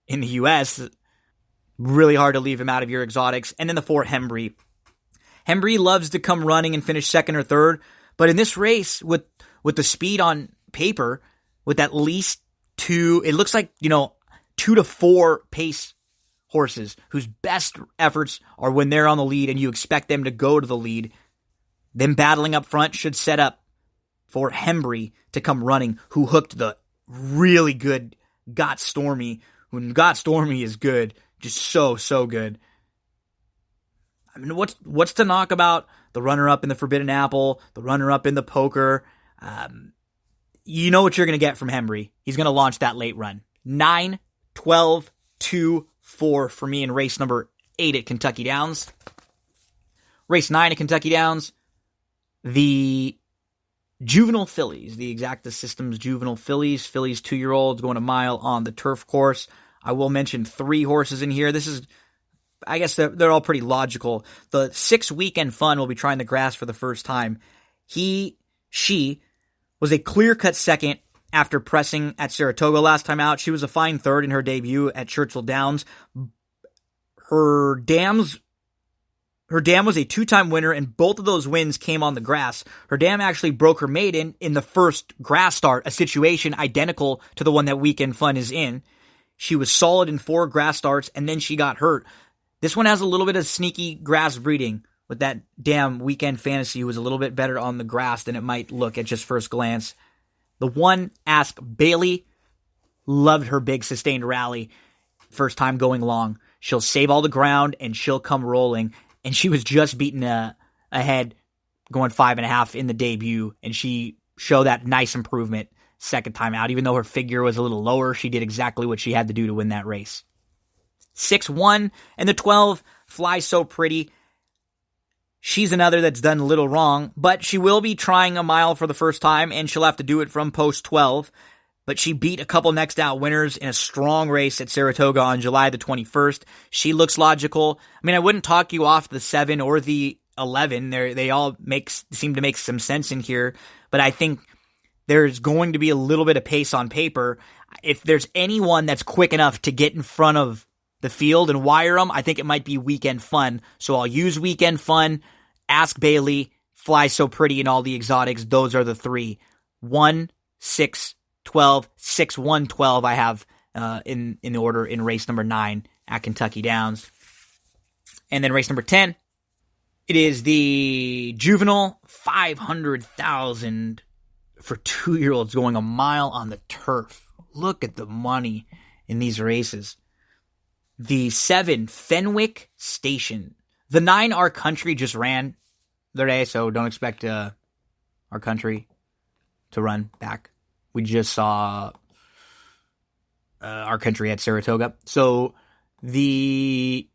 the U.S. Really hard to leave him out of your exotics. And then the 4, Hembry. Hembry loves to come running and finish second or third, but in this race, with the speed on paper, with at least 2, it looks like, 2 to 4 pace horses whose best efforts are when they're on the lead and you expect them to go to the lead. Them battling up front should set up for Hembry to come running, who hooked the really good Got Stormy. When Got Stormy is good, just so good. I mean, what's to knock about the runner-up in the Forbidden Apple, the runner-up in the Poker? You know what you're going to get from Hembry. He's going to launch that late run. 9, 12, 2, 4 for me in race number 8 at Kentucky Downs. Race 9 at Kentucky Downs, the Juvenile Fillies, the Exacta Systems Juvenile Fillies 2-year-olds going a mile on the turf course. I will mention 3 horses in here. This is, I guess they're all pretty logical. The 6 Weekend Fun will be trying the grass for the first time. She was a clear-cut second after pressing at Saratoga last time out. She was a fine third in her debut at Churchill Downs. Her dam was a 2-time winner, and both of those wins came on the grass. Her dam actually broke her maiden in the first grass start, a situation identical to the one that Weekend Fun is in. She was solid in 4 grass starts, and then she got hurt. This one has a little bit of sneaky grass breeding with that damn Weekend Fantasy, who was a little bit better on the grass than it might look at just first glance. The one, Ask Bailey, loved her big sustained rally. First time going long. She'll save all the ground, and she'll come rolling. And she was just beaten ahead, going 5.5 in the debut, and she showed that nice improvement second time out. Even though her figure was a little lower, she did exactly what she had to do to win that race. 6-1, and the 12, Fly So Pretty. She's another that's done a little wrong, but she will be trying a mile for the first time, and she'll have to do it from post 12. But she beat a couple next out winners in a strong race at Saratoga on July the 21st. She looks logical. I mean, I wouldn't talk you off the 7 or the 11. They all seem to make some sense in here, but I think there's going to be a little bit of pace on paper. If there's anyone that's quick enough to get in front of the field and wire them, I think it might be Weekend Fun. So I'll use Weekend Fun, Ask Bailey, Fly So Pretty, and all the exotics. Those are the 3. 1, 6, 12, 6, 1, 12 I have in the order in race number 9 at Kentucky Downs. And then race number 10, it is the Juvenile 500,000 for 2-year-olds going a mile on the turf. Look at the money in these races. The 7, Fenwick Station. The 9, Our Country, just ran their day, so don't expect Our Country to run back. We just saw Our Country at Saratoga. So the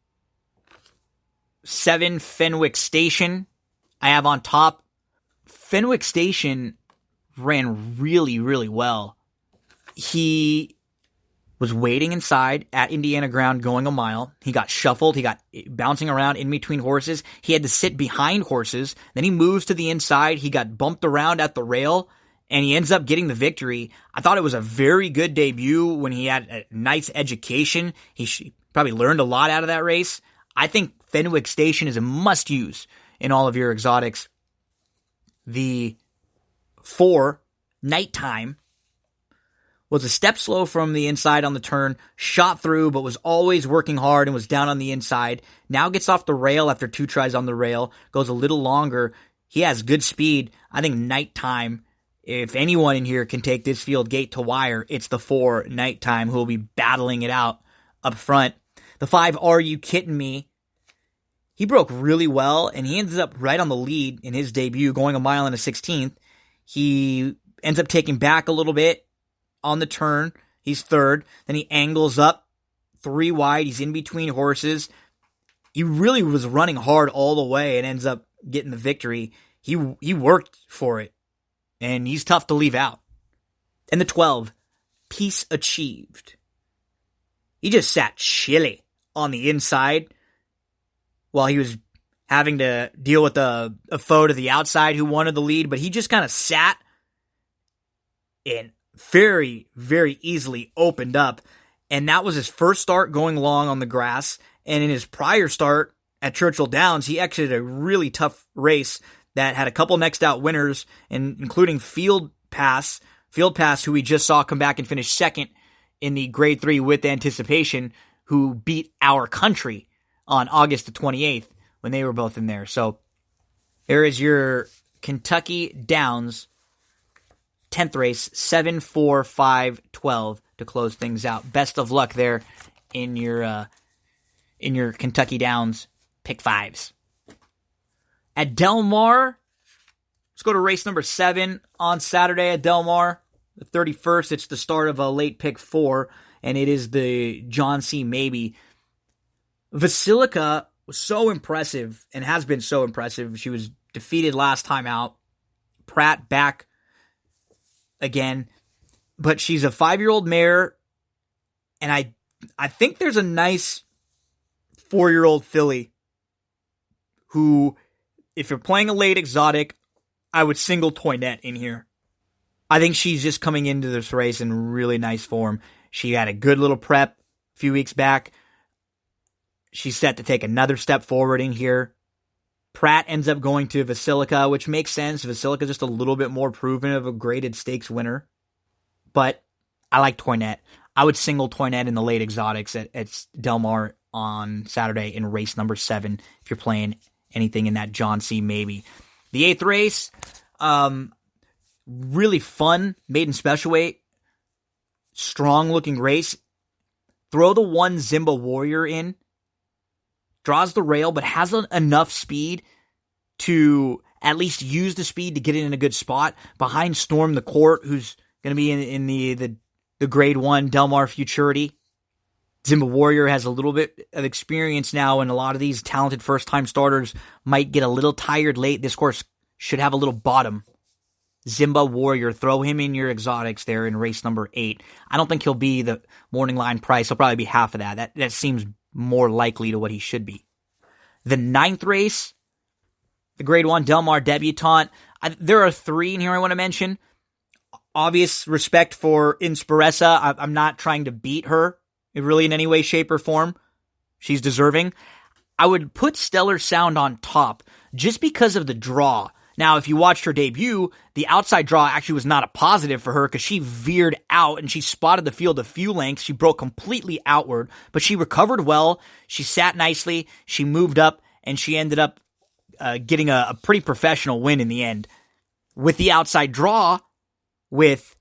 7, Fenwick Station, I have on top. Fenwick Station ran really, really well. He was waiting inside at Indiana ground going a mile. He got shuffled. He got bouncing around in between horses. He had to sit behind horses. Then he moves to the inside. He got bumped around at the rail, and he ends up getting the victory. I thought it was a very good debut when he had a nice education. He probably learned a lot out of that race. I think Fenwick Station is a must-use in all of your exotics. The 4, Nighttime, was a step slow from the inside on the turn, shot through, but was always working hard and was down on the inside. Now gets off the rail after 2 tries on the rail, goes a little longer. He has good speed. I think Nighttime, if anyone in here can take this field gate to wire, it's the 4, Nighttime, who will be battling it out up front. The 5, Are You Kidding Me? He broke really well, and he ends up right on the lead in his debut, going a mile and a 16th. He ends up taking back a little bit on the turn. He's 3rd. Then he angles up 3 wide. He's in between horses. He really was running hard all the way and ends up getting the victory. He worked for it, and he's tough to leave out. And the 12, Peace Achieved. He just sat chilly on the inside while he was having to deal with a foe to the outside who wanted the lead, but he just kind of sat and very, very easily opened up. And that was his first start going long on the grass. And in his prior start at Churchill Downs, he exited a really tough race that had a couple next out winners, and including Field Pass, who we just saw come back and finish second in the Grade 3 with Anticipation, who beat Our Country on August the 28th when they were both in there. So there is your Kentucky Downs 10th race, 7-4-5-12 to close things out. Best of luck there in your Kentucky Downs pick fives. At Del Mar, let's go to race number 7 on Saturday at Del Mar, the 31st. It's the start of a late pick 4, and it is the John C. Maybe. Basilica was so impressive and has been so impressive. She was defeated last time out. Pratt back again. But she's a 5-year-old mare, and I think there's a nice 4-year-old filly who, if you're playing a late exotic, I would single Toinette in here. I think she's just coming into this race in really nice form. She had a good little prep a few weeks back. She's set to take another step forward in here. Pratt ends up going to Basilica, which makes sense. Basilica just a little bit more proven of a graded stakes winner. But I like Toinette. I would single Toinette in the late exotics at Del Mar on Saturday in race number 7 if you're playing anything in that John C. Maybe. The 8th race, really fun, maiden special weight, strong looking race. Throw the 1 Zimba Warrior in. Draws the rail, but has enough speed to at least use the speed to get it in a good spot behind Storm the Court, who's going to be in the Grade 1 Del Mar Futurity. Zimba Warrior has a little bit of experience now, and a lot of these talented first-time starters might get a little tired late. This course should have a little bottom. Zimba Warrior, throw him in your exotics there in race number 8. I don't think he'll be the morning line price. He'll probably be half of that. That seems more likely to what he should be. The 9th race, the Grade 1 Del Mar Debutante. There are 3 in here I want to mention. Obvious respect for Inspiressa. I'm not trying to beat her really in any way, shape, or form. She's deserving. I would put Stellar Sound on top just because of the draw. Now, if you watched her debut, the outside draw actually was not a positive for her because she veered out and she spotted the field a few lengths. She broke completely outward, but she recovered well. She sat nicely. She moved up, and she ended up getting a pretty professional win in the end. With the outside draw, with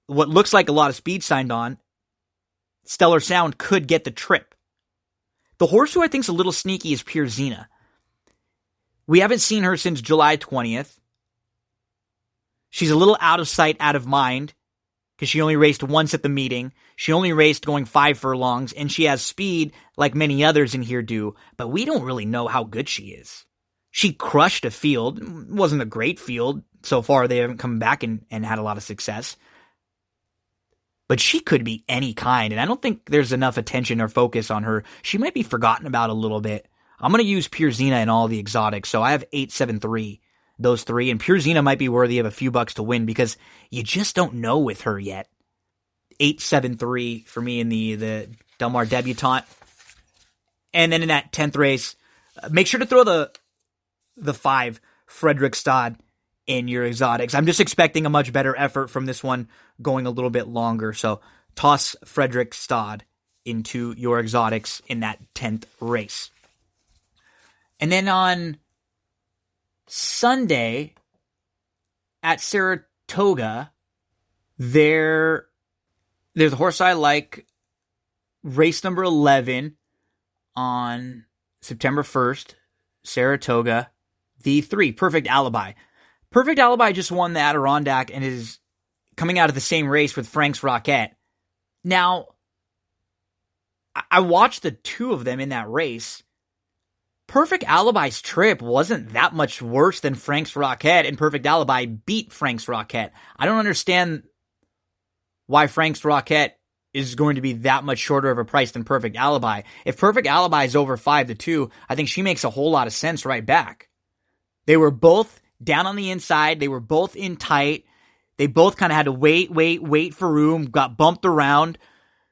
what looks like a lot of speed signed on, Stellar Sound could get the trip. The horse who I think is a little sneaky is Pure Zena. We haven't seen her since July 20th. She's a little out of sight, out of mind, because she only raced once at the meeting. She only raced going 5 furlongs, and she has speed like many others in here do, but we don't really know how good she is. She crushed a field. It wasn't a great field. So far, they haven't come back and had a lot of success. But she could be any kind, and I don't think there's enough attention or focus on her. She might be forgotten about a little bit. I'm going to use Pure Zena in all the exotics, so I have 8-7-3, those 3, and Pure Zena might be worthy of a few bucks to win because you just don't know with her yet. 8-7-3 for me in the Del Mar Debutante. And then in that 10th race, make sure to throw the 5 Fredrikstad in your exotics. I'm just expecting a much better effort from this one going a little bit longer, so toss Fredrikstad into your exotics in that 10th race. And then on Sunday at Saratoga, there's a horse I like, race number 11 on September 1st, Saratoga, the 3, Perfect Alibi. Perfect Alibi just won the Adirondack and is coming out of the same race with Frank's Rocket. Now, I watched the 2 of them in that race. Perfect Alibi's trip wasn't that much worse than Frank's Rocket, and Perfect Alibi beat Frank's Rocket. I don't understand why Frank's Rocket is going to be that much shorter of a price than Perfect Alibi. If Perfect Alibi is over 5-2, I think she makes a whole lot of sense right back. They were both down on the inside. They were both in tight. They both kind of had to wait for room, got bumped around.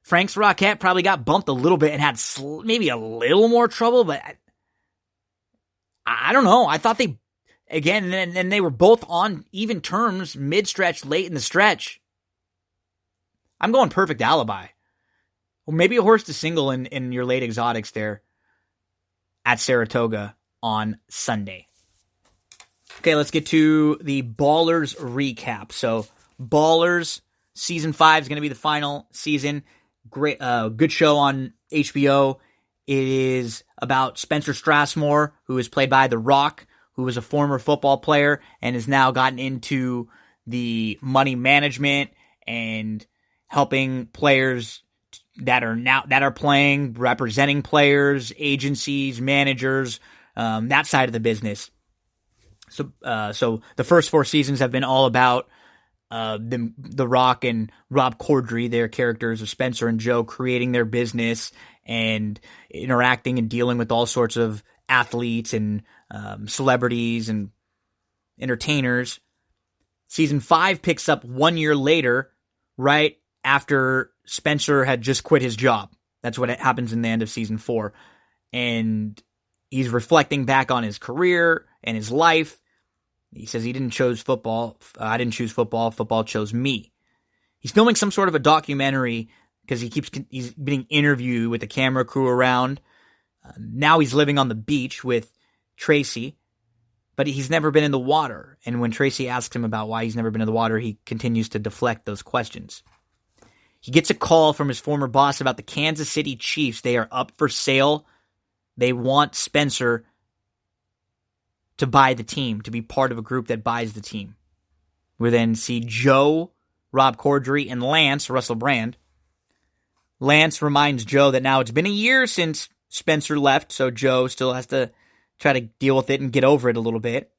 Frank's Rocket probably got bumped a little bit and had maybe a little more trouble, but I don't know. I thought they, again, and they were both on even terms mid-stretch, late in the stretch. I'm going Perfect Alibi. Well, maybe a horse to single in your late exotics there at Saratoga on Sunday. Okay, let's get to the Ballers recap. So, Ballers, Season 5 is going to be the final season. Great, good show on HBO. It is about Spencer Strassmore, who is played by The Rock, who was a former football player and has now gotten into the money management and helping players that are playing, representing players, agencies, managers, that side of the business. So the first 4 seasons have been all about The Rock and Rob Corddry, their characters of Spencer and Joe, creating their business and interacting and dealing with all sorts of athletes and celebrities and entertainers. Season 5 picks up 1 year later, right after Spencer had just quit his job. That's what happens in the end of Season 4. And he's reflecting back on his career and his life. He says he didn't choose football. I didn't choose football. Football chose me. He's filming some sort of a documentary because he's being interviewed with the camera crew around. Now he's living on the beach with Tracy, but he's never been in the water. And when Tracy asks him about why he's never been in the water, he continues to deflect those questions. He gets a call from his former boss about the Kansas City Chiefs. They are up for sale. They want Spencer to buy the team, to be part of a group that buys the team. We then see Joe, Rob Corddry, and Lance, Russell Brand. Lance reminds Joe that now it's been a year since Spencer left, so Joe still has to try to deal with it and get over it a little bit.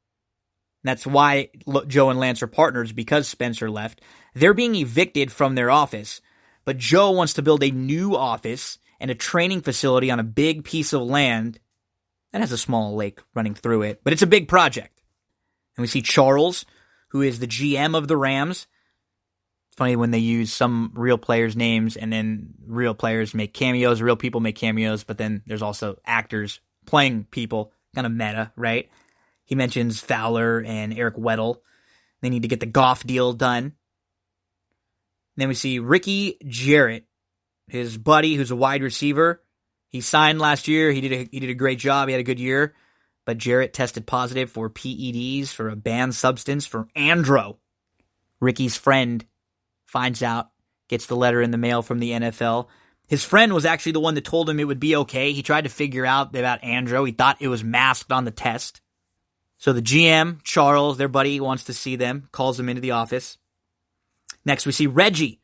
And that's why Joe and Lance are partners, because Spencer left. They're being evicted from their office, but Joe wants to build a new office and a training facility on a big piece of land that has a small lake running through it, but it's a big project. And we see Charles, who is the GM of the Rams. It's funny when they use some real players' names and then real players make cameos, real people make cameos, but then there's also actors playing people, kind of meta, right? He mentions Fowler and Eric Weddle. They need to get the Goff deal done. Then we see Ricky Jarrett, his buddy who's a wide receiver. He signed last year. He did a great job. He had a good year. But Jarrett tested positive for PEDs, for a banned substance, for andro. Ricky's friend finds out, gets the letter in the mail from the NFL. His friend was actually the one that told him it would be okay. He tried to figure out about andro. He thought it was masked on the test. So the GM, Charles, their buddy, wants to see them, calls them into the office. Next, we see Reggie,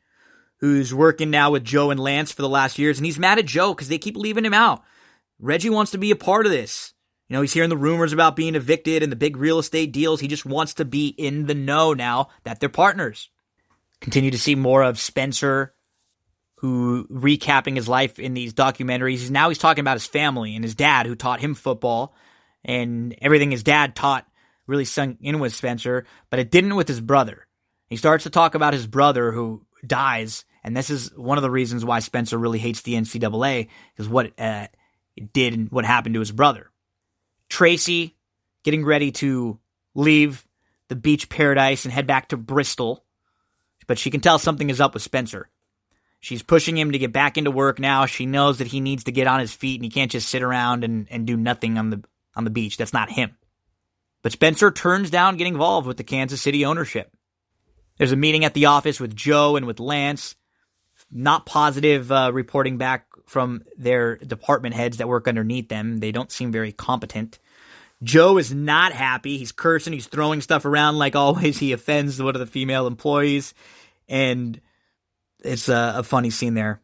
who's working now with Joe and Lance for the last years, and he's mad at Joe because they keep leaving him out. Reggie wants to be a part of this. You know, he's hearing the rumors about being evicted and the big real estate deals. He just wants to be in the know now that they're partners. Continue to see more of Spencer, who recapping his life in these documentaries. Now he's talking about his family and his dad, who taught him football, and everything his dad taught really sunk in with Spencer, but it didn't with his brother. He starts to talk about his brother who dies, and this is one of the reasons why Spencer really hates the NCAA, is what it did and what happened to his brother. Tracy getting ready to leave the beach paradise and head back to Bristol, but she can tell something is up with Spencer. She's pushing him to get back into work now. She knows that he needs to get on his feet and he can't just sit around and do nothing on the beach. That's not him. But Spencer turns down getting involved with the Kansas City ownership. There's a meeting at the office with Joe and with Lance. Not positive reporting back from their department heads that work underneath them. They don't seem very competent. Joe is not happy. He's cursing. He's throwing stuff around like always. He offends one of the female employees. And it's a funny scene there.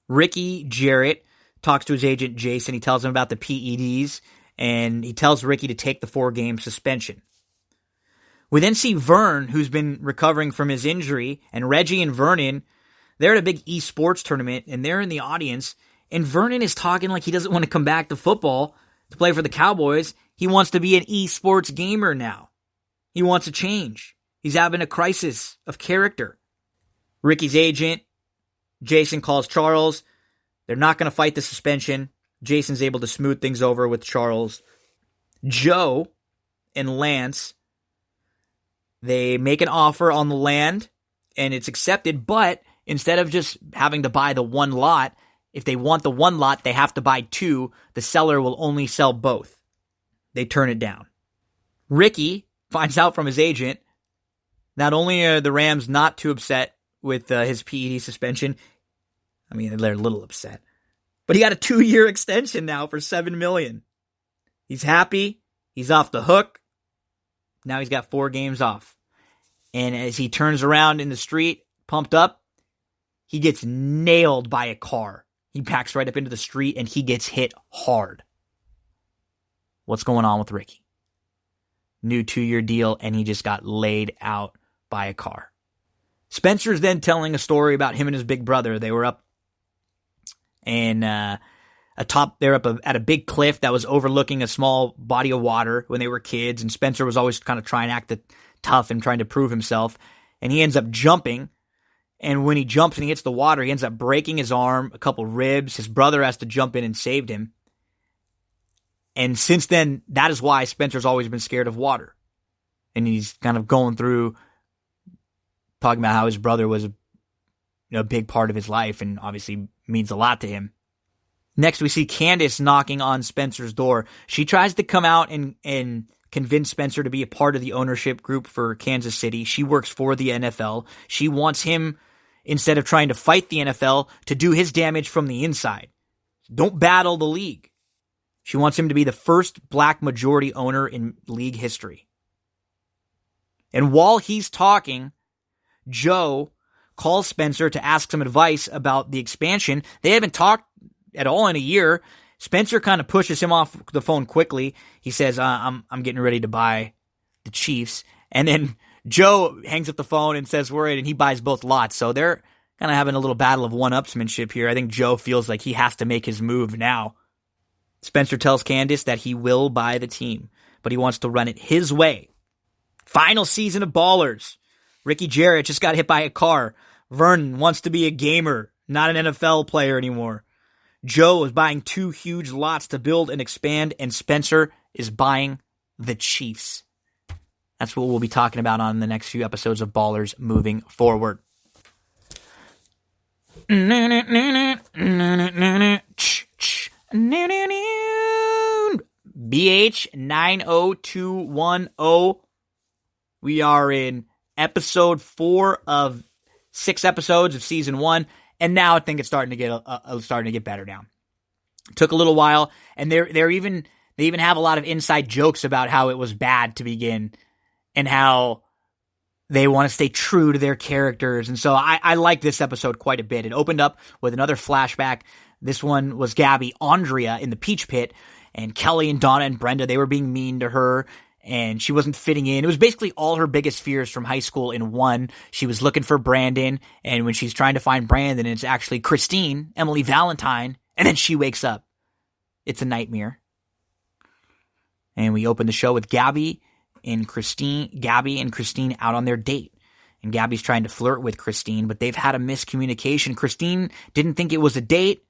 Ricky Jarrett talks to his agent, Jason. He tells him about the PEDs. And he tells Ricky to take the 4-game suspension. We then see Vern, who's been recovering from his injury, and Reggie and Vernon, they're at a big esports tournament, and they're in the audience, and Vernon is talking like he doesn't want to come back to football to play for the Cowboys. He wants to be an esports gamer now. He wants a change. He's having a crisis of character. Ricky's agent Jason calls Charles. They're not going to fight the suspension. Jason's able to smooth things over with Charles. Joe and Lance, they make an offer on the land, and it's accepted, but instead of just having to buy the one lot, if they want the one lot, they have to buy two. The seller will only sell both. They turn it down. Ricky finds out from his agent, not only are the Rams not too upset with his PED suspension, I mean, they're a little upset, but he got a 2-year extension now for $7 million. He's happy. He's off the hook. Now he's got 4 games off. And as he turns around in the street, pumped up, he gets nailed by a car. He backs right up into the street and he gets hit hard. What's going on with Ricky? New 2-year deal, and he just got laid out by a car. Spencer's then telling a story about him and his big brother. They were up and they're up at a big cliff that was overlooking a small body of water when they were kids, and Spencer was always kind of trying to act tough and trying to prove himself, and he ends up jumping, and when he jumps and he hits the water, he ends up breaking his arm, a couple ribs. His brother has to jump in and saved him, and since then, that is why Spencer's always been scared of water, and he's kind of going through talking about how his brother was a big part of his life and obviously means a lot to him. Next, we see Candace knocking on Spencer's door. She tries to come out and convince Spencer to be a part of the ownership group for Kansas City. She works for the NFL. She wants him, instead of trying to fight the NFL, to do his damage from the inside. Don't battle the league. She wants him to be the first black majority owner in league history. And while he's talking, Joe calls Spencer to ask some advice about the expansion. They haven't talked at all in a year. Spencer kind of pushes him off the phone quickly. He says, I'm getting ready to buy the Chiefs. And then Joe hangs up the phone and says, we're in, and he buys both lots. So they're kind of having a little battle of one-upsmanship here. I think Joe feels like he has to make his move now. Spencer tells Candace that he will buy the team, but he wants to run it his way. Final season of Ballers. Ricky Jarrett just got hit by a car. Vernon wants to be a gamer, not an NFL player anymore. Joe is buying 2 huge lots to build and expand, and Spencer is buying the Chiefs. That's what we'll be talking about on the next few episodes of Ballers moving forward. BH90210. We are in episode 4 of 6 episodes of season 1. And now I think it's starting to get better now. Took a little while, and they even have a lot of inside jokes about how it was bad to begin, and how they want to stay true to their characters. And so I like this episode quite a bit. It opened up with another flashback. This one was Gabby Andrea in the Peach Pit, and Kelly and Donna and Brenda, they were being mean to her, and she wasn't fitting in. It was basically all her biggest fears from high school in one. She was looking for Brandon, and when she's trying to find Brandon, it's actually Christine, Emily Valentine, and then she wakes up. It's a nightmare. And we open the show with Gabby and Christine out on their date. And Gabby's trying to flirt with Christine, but they've had a miscommunication. Christine didn't think it was a date.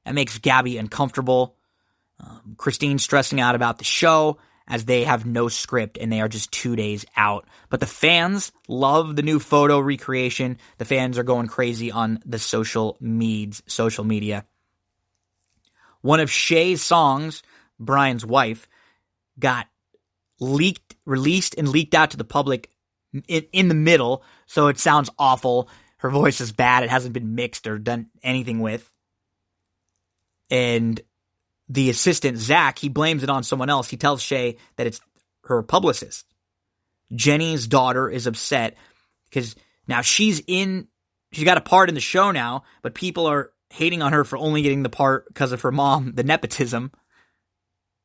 That makes Gabby uncomfortable. Christine's stressing out about the show, as they have no script and they are just 2 days out. But the fans love the new photo recreation. The fans are going crazy on the social media. One of Shay's songs, Brian's wife, got released and leaked out to the public in the middle, so it sounds awful. Her voice is bad. It hasn't been mixed or done anything with. And the assistant, Zach, he blames it on someone else. He tells Shay that it's her publicist. Jenny's daughter is upset because now she's got a part in the show now, but people are hating on her for only getting the part because of her mom, the nepotism,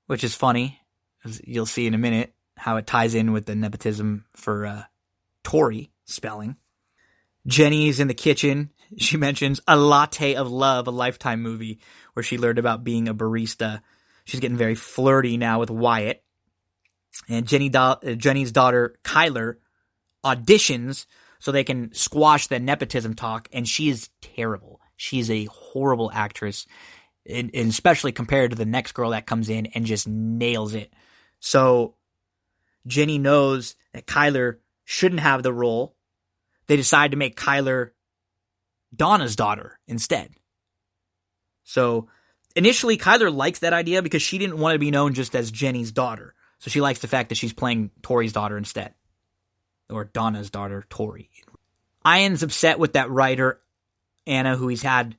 which is funny, as you'll see in a minute how it ties in with the nepotism for Tori spelling. Jenny's in the kitchen. She mentions A Latte of Love, a Lifetime movie where she learned about being a barista. She's getting very flirty now with Wyatt. And Jenny's daughter, Kyler, auditions so they can squash the nepotism talk, and she is terrible. She's a horrible actress, and especially compared to the next girl that comes in and just nails it. So Jenny knows that Kyler shouldn't have the role. They decide to make Kyler Donna's daughter instead. So initially, Kyler likes that idea because she didn't want to be known just as Jenny's daughter. So she likes the fact that she's playing Tori's daughter instead. Or Donna's daughter, Tori. Ian's upset with that writer, Anna, who he's had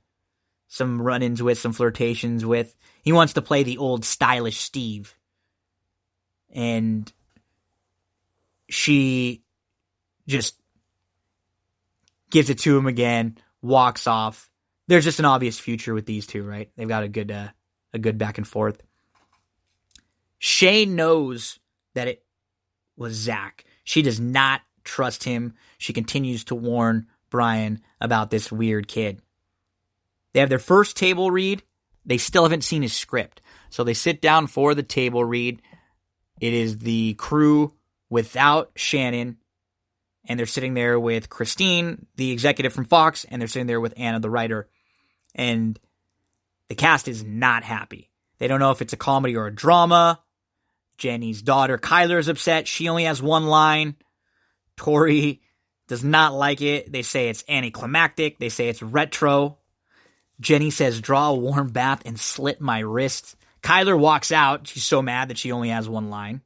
some run-ins with, some flirtations with. He wants to play the old stylish Steve. And she just gives it to him again, walks off. There's just an obvious future with these two, right? They've got a good back and forth. Shay knows that it was Zach. She does not trust him. She continues to warn Brian about this weird kid. They have their first table read. They still haven't seen his script. So they sit down for the table read. It is the crew without Shannon. And they're sitting there with Christine, the executive from Fox, and they're sitting there with Anna, the writer. And the cast is not happy. They don't know if it's a comedy or a drama. Jenny's daughter, Kyler, is upset. She only has one line. Tori does not like it. They say it's anticlimactic. They say it's retro. Jenny says, draw a warm bath and slit my wrists. Kyler walks out. She's so mad that she only has one line.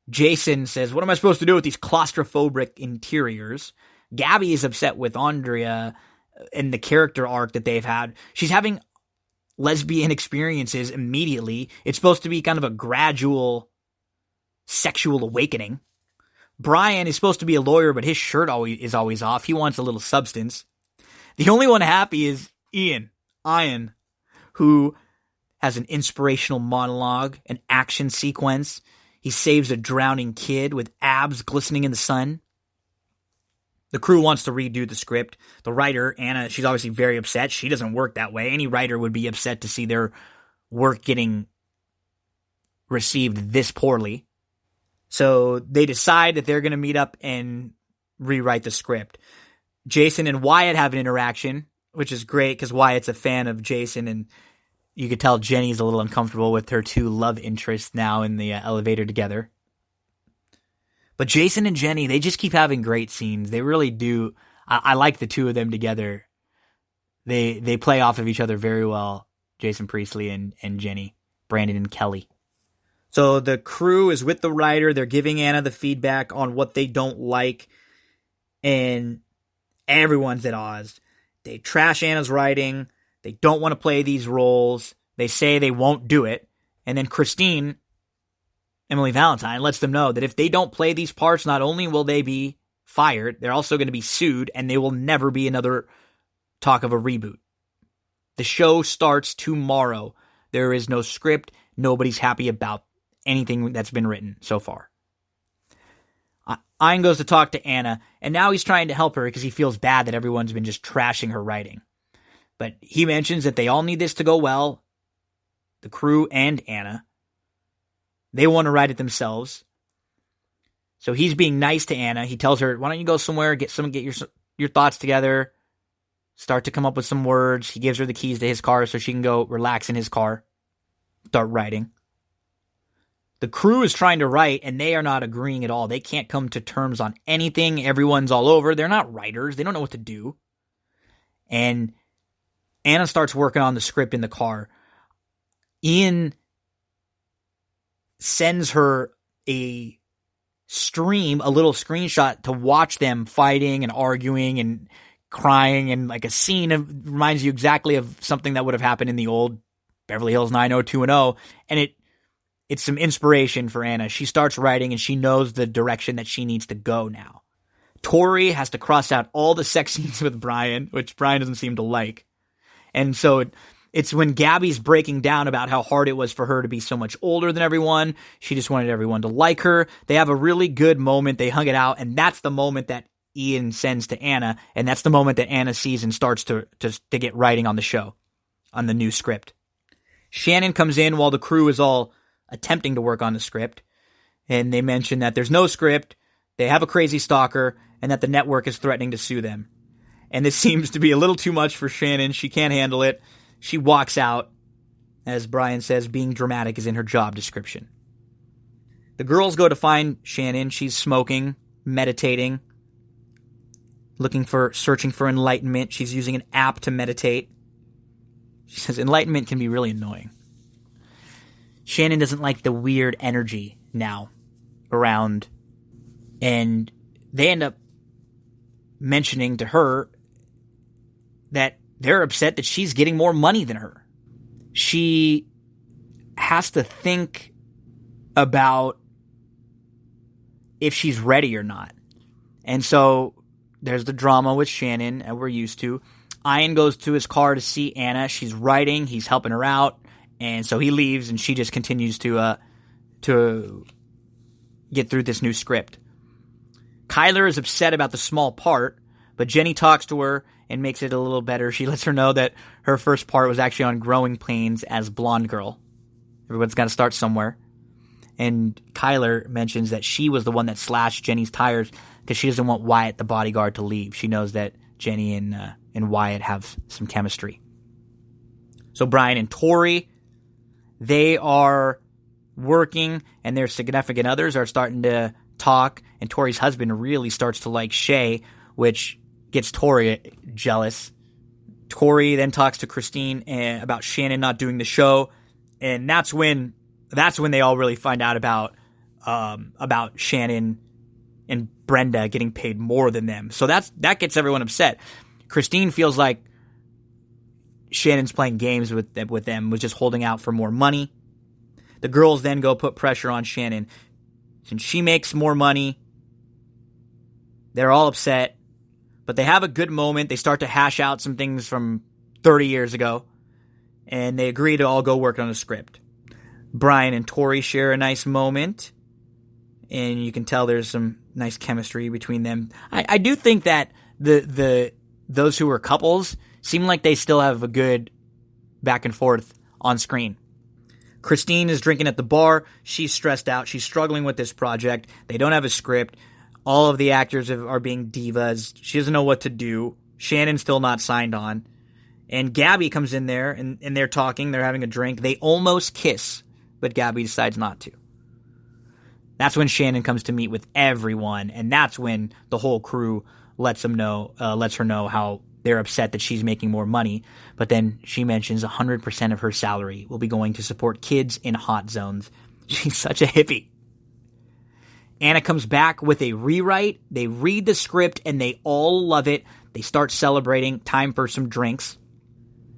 Jason says, what am I supposed to do with these claustrophobic interiors? Gabby is upset with Andrea and the character arc that they've had. She's having lesbian experiences immediately. It's supposed to be kind of a gradual sexual awakening. Brian is supposed to be a lawyer, but his shirt is always off. He wants a little substance. The only one happy is Ian, who has an inspirational monologue, an action sequence. He saves a drowning kid with abs glistening in the sun. The crew wants to redo the script. The writer, Anna, she's obviously very upset. She doesn't work that way. Any writer would be upset to see their work getting received this poorly. So they decide that they're going to meet up and rewrite the script. Jason and Wyatt have an interaction, which is great because Wyatt's a fan of Jason, and you could tell Jenny's a little uncomfortable with her two love interests now in the elevator together. But Jason and Jenny, they just keep having great scenes. They really do. I like the two of them together. They play off of each other very well, Jason Priestley and Jenny, Brandon and Kelly. So the crew is with the writer. They're giving Anna the feedback on what they don't like. And everyone's at odds. They trash Anna's writing. They don't want to play these roles. They say they won't do it. And then Christine, Emily Valentine, lets them know that if they don't play these parts, not only will they be fired, they're also going to be sued, and they will never be another talk of a reboot. The show starts tomorrow. There is no script. Nobody's happy about anything that's been written so far. Ian goes to talk to Anna, and now he's trying to help her because he feels bad that everyone's been just trashing her writing. But he mentions that they all need this to go well, the crew and Anna. They want to write it themselves. So he's being nice to Anna. He tells her, why don't you go somewhere, get your thoughts together, start to come up with some words. He gives her the keys to his car so she can go relax in his car, start writing. The crew is trying to write, and they are not agreeing at all. They can't come to terms on anything. Everyone's all over. They're not writers. They don't know what to do. And Anna starts working on the script in the car. Ian sends her a little screenshot to watch them fighting and arguing and crying, and like a scene reminds you exactly of something that would have happened in the old Beverly Hills 90210, and it's some inspiration for Anna. She starts writing, and she knows the direction that she needs to go now. Tori has to cross out all the sex scenes with Brian, which Brian doesn't seem to like. And so it's when Gabby's breaking down about how hard it was for her to be so much older than everyone. She just wanted everyone to like her. They have a really good moment. They hug it out, and that's the moment that Ian sends to Anna, and that's the moment that Anna sees and starts to get writing on the show, on the new script. Shannon comes in while the crew is all attempting to work on the script, and they mention that there's no script, they have a crazy stalker, and that the network is threatening to sue them. and this seems to be a little too much for Shannon. She can't handle it. She walks out. As Brian says, being dramatic is in her job description. The girls go to find Shannon. She's smoking, meditating, searching for enlightenment. She's using an app to meditate. She says enlightenment can be really annoying. Shannon doesn't like the weird energy now around, and they end up mentioning to her that they're upset that she's getting more money than her. She has to think about if she's ready or not. And so there's the drama with Shannon, and we're used to. Ian goes to his car to see Anna. She's writing. He's helping her out. And so he leaves, and she just continues to get through this new script. Kyler is upset about the small part, but Jenny talks to her and makes it a little better. She lets her know that her first part was actually on Growing Pains as Blonde Girl. Everyone's got to start somewhere. And Kyler mentions that she was the one that slashed Jenny's tires because she doesn't want Wyatt, the bodyguard, to leave. She knows that Jenny and Wyatt have some chemistry. So Brian and Tori, they are working, and their significant others are starting to talk, and Tori's husband really starts to like Shay, which gets Tori jealous. Tori then talks to Christine about Shannon not doing the show, and that's when they all really find out about Shannon and Brenda getting paid more than them. So that gets everyone upset. Christine feels like Shannon's playing games with them, was just holding out for more money. The girls then go put pressure on Shannon. Since she makes more money, they're all upset. But they have a good moment. They start to hash out some things from 30 years ago. And they agree to all go work on a script. Brian and Tori share a nice moment. And you can tell there's some nice chemistry between them. I do think that those who were couples seem like they still have a good back and forth on screen. Christine is drinking at the bar. She's stressed out. She's struggling with this project. They don't have a script. All of the actors are being divas. She doesn't know what to do. Shannon's still not signed on. And Gabby comes in there, and they're talking. They're having a drink. They almost kiss, but Gabby decides not to. That's when Shannon comes to meet with everyone, and that's when the whole crew lets her know how they're upset that she's making more money. But then she mentions 100% of her salary will be going to support kids in hot zones. She's such a hippie. Anna comes back with a rewrite. They read the script, and they all love it. They start celebrating. Time for some drinks.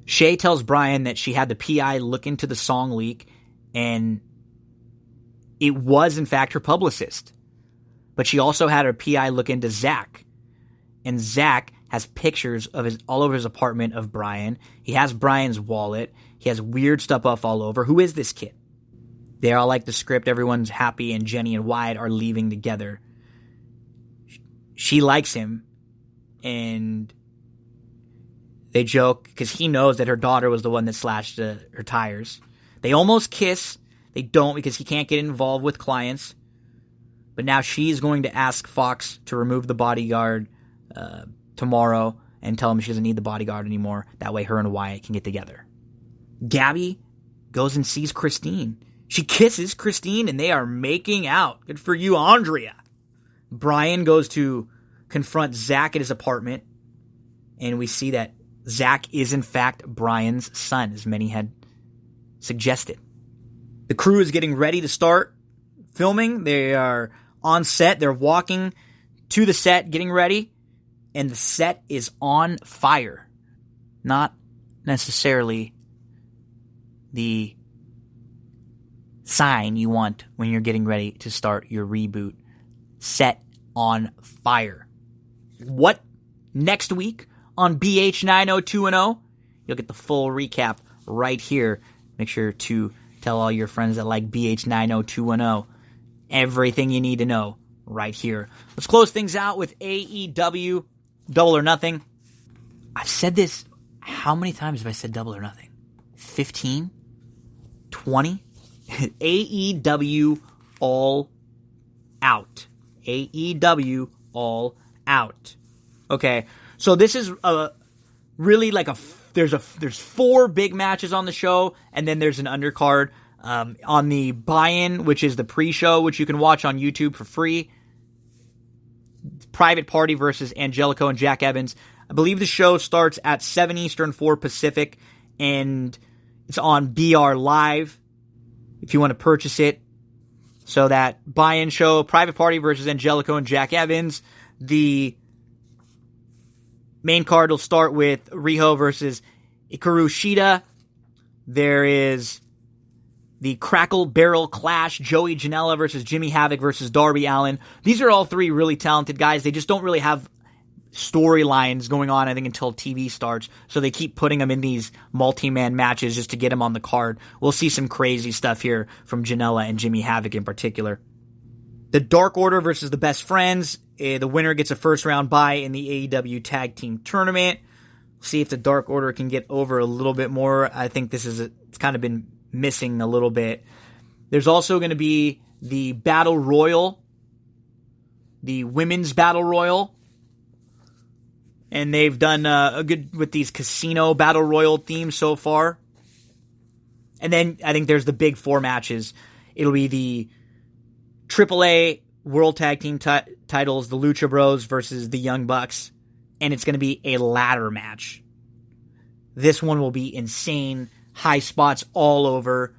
Shay tells Brian that she had the PI look into the song leak, and it was, in fact, her publicist. But she also had her PI look into Zach. And Zach has pictures of all over his apartment of Brian. He has Brian's wallet. He has weird stuff up all over. Who is this kid? They all like the script. Everyone's happy, and Jenny and Wyatt are leaving together. She likes him, and they joke because he knows that her daughter was the one that slashed her tires. They almost kiss. They don't because he can't get involved with clients. But now she's going to ask Fox to remove the bodyguard tomorrow and tell him she doesn't need the bodyguard anymore. That way her and Wyatt can get together. Gabby goes and sees Christine. She kisses Christine, and they are making out. Good for you, Andrea. Brian goes to confront Zach at his apartment, and we see that Zach is, in fact, Brian's son, as many had suggested. The crew is getting ready to start filming. They are on set. They're walking to the set, getting ready, and the set is on fire. Not necessarily the sign you want when you're getting ready to start your reboot. Set on fire. What? Next week on BH90210? You'll get the full recap right here. Make sure to tell all your friends that like BH90210. Everything you need to know right here. Let's close things out with AEW Double or Nothing. I've said this. How many times have I said Double or Nothing? 15? 20? AEW All Out. AEW All Out. Okay, So this is really like there's 4 big matches on the show, and then there's an undercard on the buy-in, which is the pre-show, which you can watch on YouTube for free. Private Party versus Angelico and Jack Evans. I believe the show starts at 7 Eastern, 4 Pacific, and it's on BR Live if you want to purchase it. So that buy-in show, Private Party versus Angelico and Jack Evans. The main card will start with Riho versus Hikaru Shida. There is the Crackle Barrel Clash, Joey Janela versus Jimmy Havoc versus Darby Allin. These are all 3 really talented guys. They just don't really have storylines going on, I think, until TV starts. So they keep putting them in these multi-man matches just to get them on the card. We'll see some crazy stuff here from Janela and Jimmy Havoc in particular. The Dark Order versus the Best Friends. The winner gets a first-round bye in the AEW Tag Team Tournament. See if the Dark Order can get over a little bit more. I think it's kind of been missing a little bit. There's also going to be the Battle Royal, the Women's Battle Royal. And they've done a good with these Casino Battle Royal themes so far. And then I think there's the big 4 matches. It'll be the AAA World Tag Team titles, the Lucha Bros versus the Young Bucks. And it's going to be a ladder match. This one will be insane. High spots all over.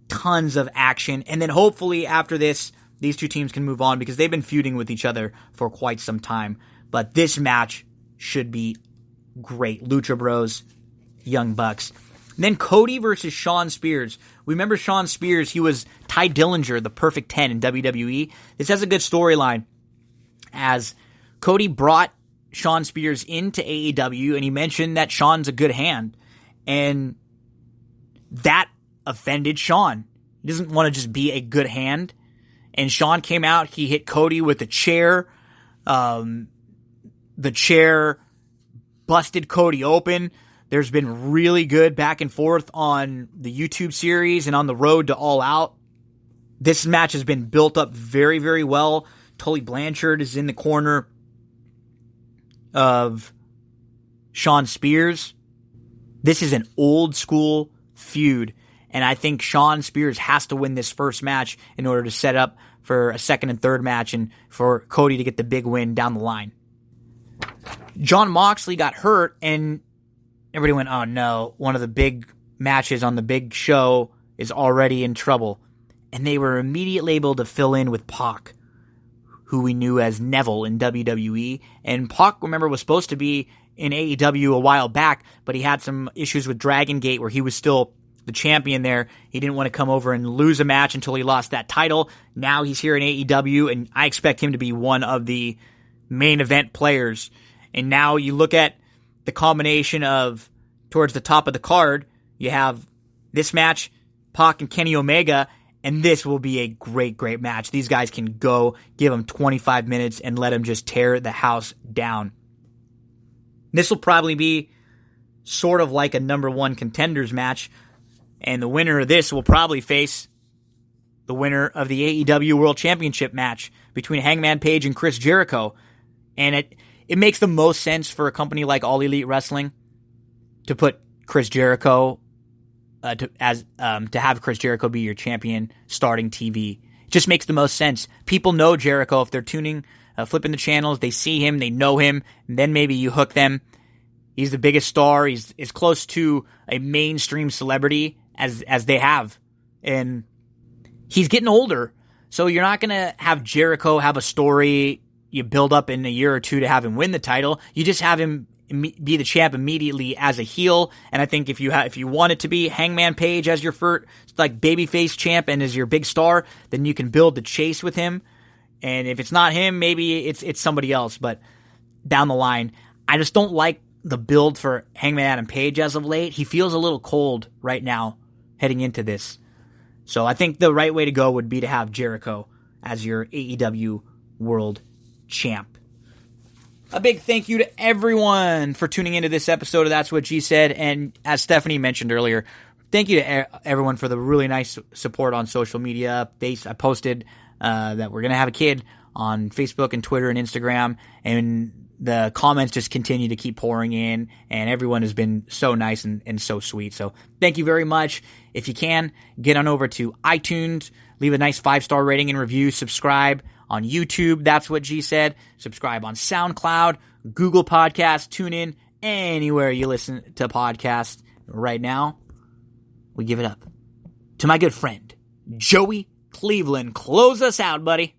Tons of action. And then hopefully after this, these 2 teams can move on because they've been feuding with each other for quite some time. But this match should be great. Lucha Bros, Young Bucks. And then Cody versus Shawn Spears. We remember Shawn Spears, he was Ty Dillinger, the Perfect 10 in WWE. This has a good storyline as Cody brought Shawn Spears into AEW and he mentioned that Shawn's a good hand. And that offended Shawn. He doesn't want to just be a good hand. And Shawn came out, he hit Cody with a chair. The chair busted Cody open. There's been really good back and forth on the YouTube series and on the road to All Out. This match has been built up very, very well. Tully Blanchard is in the corner of Shawn Spears. This is an old school feud, and I think Shawn Spears has to win this first match in order to set up for a second and third match and for Cody to get the big win down the line. Jon Moxley got hurt, and everybody went, oh no, one of the big matches on the big show is already in trouble. And they were immediately able to fill in with Pac, who we knew as Neville in WWE. And Pac, remember, was supposed to be in AEW a while back, but he had some issues with Dragon Gate where he was still the champion there. He didn't want to come over and lose a match until he lost that title. Now he's here in AEW, and I expect him to be one of the main event players. And now you look at the combination of, towards the top of the card, you have this match, Pac and Kenny Omega, and this will be a great, great match. These guys can go, give them 25 minutes, and let them just tear the house down. This will probably be sort of like a number 1 contenders match, and the winner of this will probably face the winner of the AEW World Championship match between Hangman Page and Chris Jericho. And it makes the most sense for a company like All Elite Wrestling to put Chris Jericho to have Chris Jericho be your champion starting TV. It just makes the most sense. People know Jericho if they're tuning, flipping the channels. They see him, they know him, and then maybe you hook them. He's the biggest star. He's as close to a mainstream celebrity as they have, and he's getting older. So you're not gonna have Jericho have a story you build up in a year or two to have him win the title. You just have him be the champ immediately as a heel. And I think if you want it to be Hangman Page as your first like babyface champ and as your big star, then you can build the chase with him. And if it's not him, maybe it's somebody else. But down the line, I just don't like the build for Hangman Adam Page as of late. He feels a little cold right now heading into this. So I think the right way to go would be to have Jericho as your AEW World Champ. A big thank you to everyone for tuning into this episode of That's What G Said. And as Stephanie mentioned earlier, thank you to everyone for the really nice support on social media. I posted that we're going to have a kid on Facebook and Twitter and Instagram, and the comments just continue to keep pouring in, and everyone has been so nice and so sweet. So thank you very much. If you can, get on over to iTunes, leave a nice 5-star rating and review, subscribe on YouTube, That's What G Said, subscribe on SoundCloud, Google Podcasts, TuneIn, anywhere you listen to podcasts. Right now, we give it up to my good friend, Joey Cleveland. Close us out, buddy.